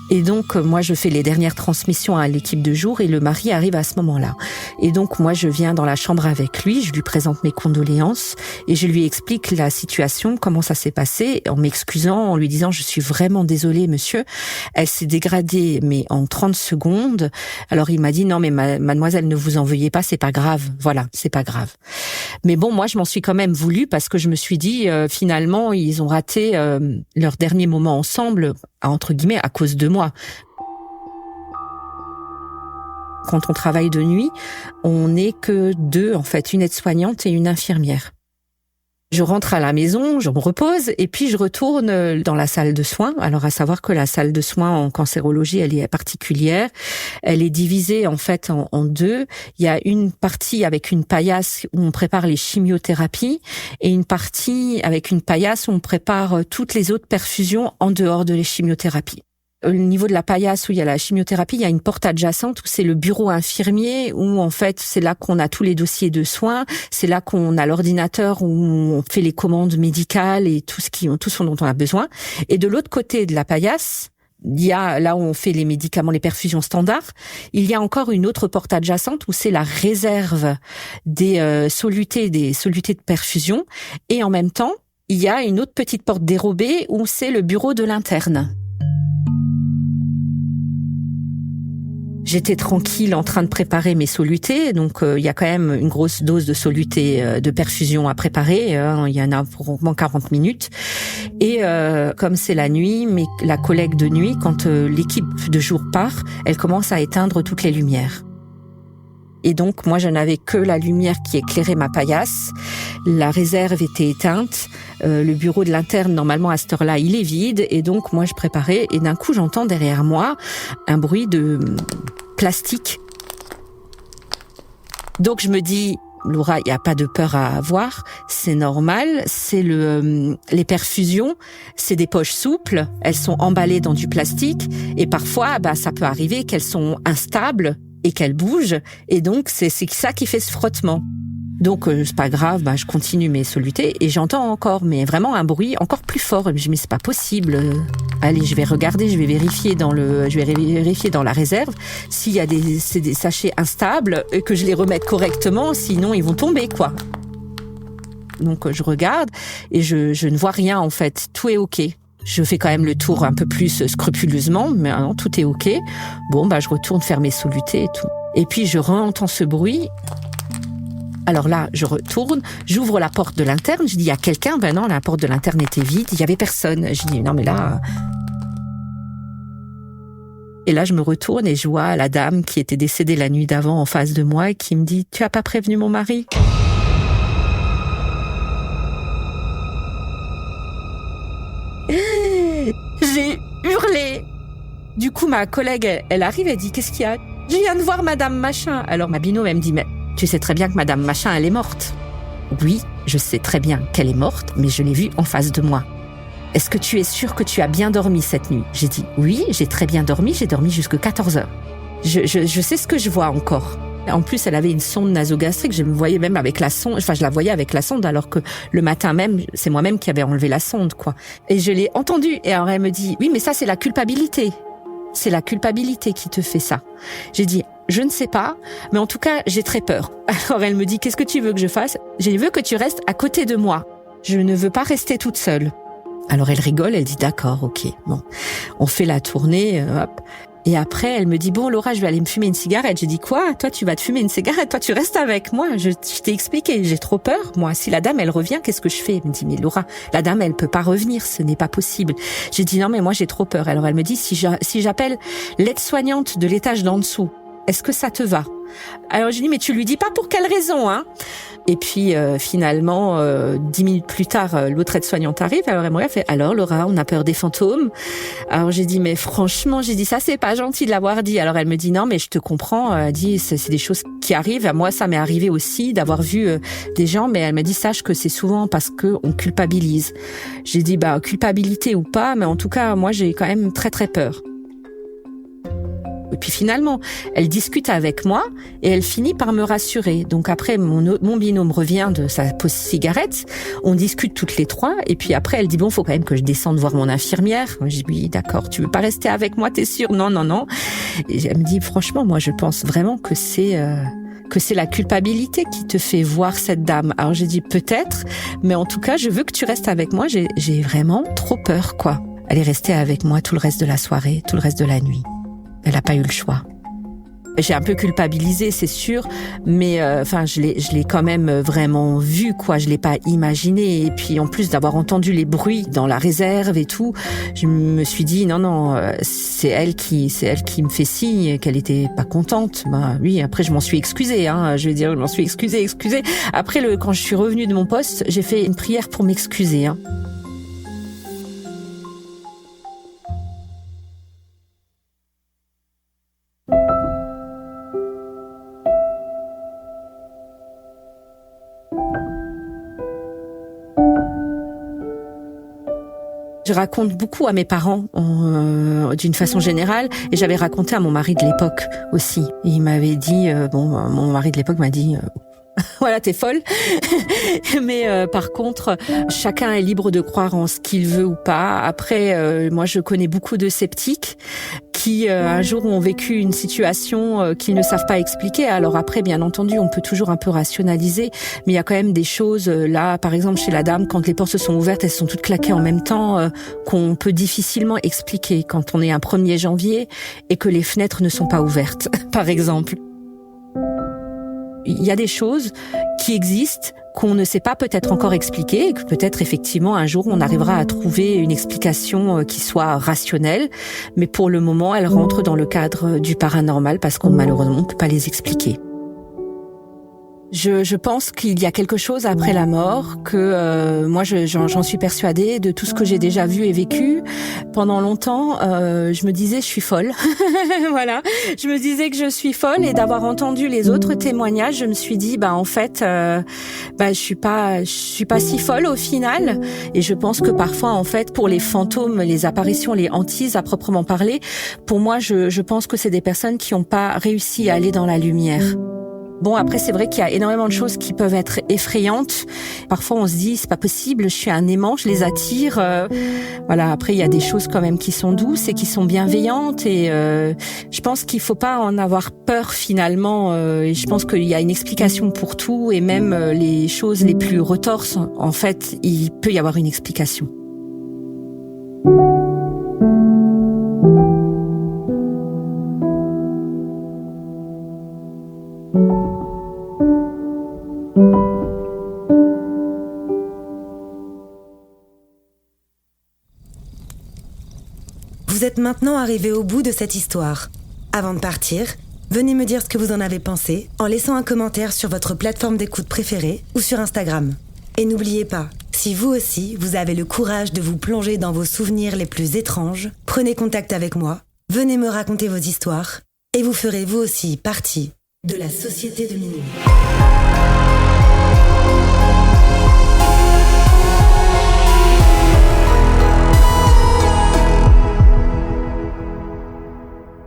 Et donc, moi, je fais les dernières transmissions à l'équipe de jour et le mari arrive à ce moment-là. Et donc, moi, je viens dans la chambre avec lui, je lui présente mes condoléances et je lui explique la situation, comment ça s'est passé, en m'excusant, en lui disant, je suis vraiment désolée, monsieur. Elle s'est dégradée, mais en 30 secondes. Alors, il m'a dit, non, mais mademoiselle, ne vous en veuillez pas, c'est pas grave. Voilà, c'est pas grave. Mais bon, moi, je m'en suis quand même voulu parce que je me suis dit, finalement, ils ont raté leur dernier moment ensemble, entre guillemets, à cause de moi. Quand on travaille de nuit, on n'est que 2, en fait, une aide-soignante et une infirmière. Je rentre à la maison, je me repose et puis je retourne dans la salle de soins. Alors à savoir que la salle de soins en cancérologie, elle est particulière. Elle est divisée en fait en 2. Il y a une partie avec une paillasse où on prépare les chimiothérapies et une partie avec une paillasse où on prépare toutes les autres perfusions en dehors de les chimiothérapies. Au niveau de la paillasse où il y a la chimiothérapie, il y a une porte adjacente où c'est le bureau infirmier où en fait c'est là qu'on a tous les dossiers de soins, c'est là qu'on a l'ordinateur où on fait les commandes médicales et tout ce dont on a besoin. Et de l'autre côté de la paillasse, il y a là où on fait les médicaments, les perfusions standards. Il y a encore une autre porte adjacente où c'est la réserve des solutés de perfusion. Et en même temps, il y a une autre petite porte dérobée où c'est le bureau de l'interne. J'étais tranquille en train de préparer mes solutés, donc il y a quand même une grosse dose de solutés de perfusion à préparer, il y en a pour au moins 40 minutes. Et comme c'est la nuit, la collègue de nuit, quand l'équipe de jour part, elle commence à éteindre toutes les lumières. Et donc moi je n'avais que la lumière qui éclairait ma paillasse, la réserve était éteinte, le bureau de l'interne normalement à cette heure-là il est vide et donc moi je préparais et d'un coup j'entends derrière moi un bruit de plastique. Donc je me dis, Laura, il n'y a pas de peur à avoir, c'est normal, c'est les perfusions, c'est des poches souples, elles sont emballées dans du plastique et parfois ça peut arriver qu'elles sont instables et qu'elles bougent et donc c'est ça qui fait ce frottement. Donc c'est pas grave, je continue mes solutés et j'entends encore, mais vraiment un bruit encore plus fort. Je me dis mais c'est pas possible. Allez, je vais regarder, je vais vérifier dans la réserve s'il y a des sachets instables et que je les remette correctement, sinon ils vont tomber quoi. Donc je regarde et je ne vois rien en fait, tout est ok. Je fais quand même le tour un peu plus scrupuleusement, mais non, tout est ok. Bon, je retourne faire mes solutés et tout. Et puis je re-entends ce bruit. Alors là, je retourne, j'ouvre la porte de l'interne, je dis, il y a quelqu'un? Ben non, la porte de l'interne était vide, il y avait personne. Je dis, non mais là... Et là, je me retourne et je vois la dame qui était décédée la nuit d'avant en face de moi et qui me dit, tu as pas prévenu mon mari? J'ai hurlé. Du coup, ma collègue, elle arrive, elle dit, qu'est-ce qu'il y a? Je viens de voir madame machin. Alors ma binôme, elle me dit, mais tu sais très bien que madame machin, elle est morte. Oui, je sais très bien qu'elle est morte, mais je l'ai vue en face de moi. Est-ce que tu es sûre que tu as bien dormi cette nuit? J'ai dit, oui, j'ai très bien dormi, j'ai dormi jusqu'à 14h. Je sais ce que je vois encore. En plus, elle avait une sonde nasogastrique, je me voyais même avec la sonde, je la voyais avec la sonde, alors que le matin même, c'est moi-même qui avais enlevé la sonde, quoi. Et je l'ai entendue, et alors elle me dit, oui, mais ça, c'est la culpabilité. c'est la culpabilité qui te fait ça. J'ai dit, je ne sais pas, mais en tout cas, j'ai très peur. Alors elle me dit, qu'est-ce que tu veux que je fasse ? Je veux que tu restes à côté de moi. Je ne veux pas rester toute seule. Alors elle rigole, elle dit, d'accord, ok, bon. On fait la tournée, hop. Et après, elle me dit, bon, Laura, je vais aller me fumer une cigarette. J'ai dit, quoi ? Toi, tu vas te fumer une cigarette ? Toi, tu restes avec moi. Je t'ai expliqué, j'ai trop peur. Moi, si la dame, elle revient, qu'est-ce que je fais ? Elle me dit, mais Laura, la dame, elle peut pas revenir. Ce n'est pas possible. J'ai dit, non, mais moi, j'ai trop peur. Alors, elle me dit, si j'appelle l'aide-soignante de l'étage d'en dessous, est-ce que ça te va ? Alors, j'ai dit, mais tu lui dis pas pour quelle raison, hein ? Et puis finalement, 10 minutes plus tard, l'autre aide-soignante arrive. Alors elle me fait, alors Laura, on a peur des fantômes. Alors j'ai dit, mais franchement, j'ai dit, ça c'est pas gentil de l'avoir dit. Alors elle me dit, non, mais je te comprends. Elle dit, c'est des choses qui arrivent. À moi, ça m'est arrivé aussi d'avoir vu des gens, mais elle m'a dit, sache que c'est souvent parce que on culpabilise. J'ai dit, bah culpabilité ou pas, mais en tout cas, moi j'ai quand même très très peur. Et puis finalement, elle discute avec moi et elle finit par me rassurer. Donc après, mon binôme revient de sa pause cigarette, on discute toutes les trois et puis après, elle dit, bon, faut quand même que je descende voir mon infirmière. Moi, je dis, oui, d'accord, tu veux pas rester avec moi, t'es sûre ? Non. Et elle me dit, franchement, moi, je pense vraiment que c'est la culpabilité qui te fait voir cette dame. Alors j'ai dit, peut-être, mais en tout cas, je veux que tu restes avec moi, j'ai vraiment trop peur, quoi. Elle est restée avec moi tout le reste de la soirée, tout le reste de la nuit. Elle n'a pas eu le choix. J'ai un peu culpabilisé, c'est sûr, mais je l'ai quand même vraiment vu, quoi. Je l'ai pas imaginé. Et puis en plus d'avoir entendu les bruits dans la réserve et tout, je me suis dit non, c'est elle qui me fait signe qu'elle était pas contente. Bah oui, après je m'en suis excusée, hein. Je vais dire, je m'en suis excusée. Après quand je suis revenue de mon poste, j'ai fait une prière pour m'excuser, hein. Je raconte beaucoup à mes parents d'une façon générale et j'avais raconté à mon mari de l'époque aussi. Et il m'avait dit, mon mari de l'époque m'a dit, voilà, t'es folle. Mais par contre, chacun est libre de croire en ce qu'il veut ou pas. Après, moi je connais beaucoup de sceptiques qui un jour ont vécu une situation qu'ils ne savent pas expliquer. Alors après, bien entendu, on peut toujours un peu rationaliser, mais il y a quand même des choses, là, par exemple, chez la dame, quand les portes se sont ouvertes, elles se sont toutes claquées en même temps, qu'on peut difficilement expliquer quand on est un 1er janvier et que les fenêtres ne sont pas ouvertes, par exemple. Il y a des choses qui existent, qu'on ne sait pas peut-être encore expliquer, et que peut-être effectivement un jour on arrivera à trouver une explication qui soit rationnelle, mais pour le moment elle rentre dans le cadre du paranormal parce qu'on malheureusement ne peut pas les expliquer. Je pense qu'il y a quelque chose après la mort, que moi j'en suis persuadée de tout ce que j'ai déjà vu et vécu. Pendant longtemps, je me disais je suis folle. Voilà, je me disais que je suis folle et d'avoir entendu les autres témoignages, je me suis dit en fait je suis pas si folle au final. Et je pense que parfois en fait pour les fantômes, les apparitions, les hantises à proprement parler, pour moi je pense que c'est des personnes qui n'ont pas réussi à aller dans la lumière. Bon, après, c'est vrai qu'il y a énormément de choses qui peuvent être effrayantes. Parfois, on se dit, c'est pas possible, je suis un aimant, je les attire. Voilà, après, il y a des choses quand même qui sont douces et qui sont bienveillantes. Et je pense qu'il faut pas en avoir peur, finalement. Et je pense qu'il y a une explication pour tout. Et même les choses les plus retorses, en fait, il peut y avoir une explication. Vous êtes maintenant arrivé au bout de cette histoire. Avant de partir, venez me dire ce que vous en avez pensé en laissant un commentaire sur votre plateforme d'écoute préférée ou sur Instagram. Et n'oubliez pas, si vous aussi, vous avez le courage de vous plonger dans vos souvenirs les plus étranges, prenez contact avec moi, venez me raconter vos histoires et vous ferez vous aussi partie de la Société de Minuit.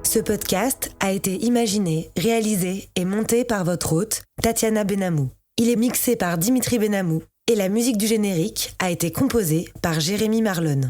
Ce podcast a été imaginé, réalisé et monté par votre hôte, Tatiana Benamou. Il est mixé par Dimitri Benamou et la musique du générique a été composée par Jérémy Marlon.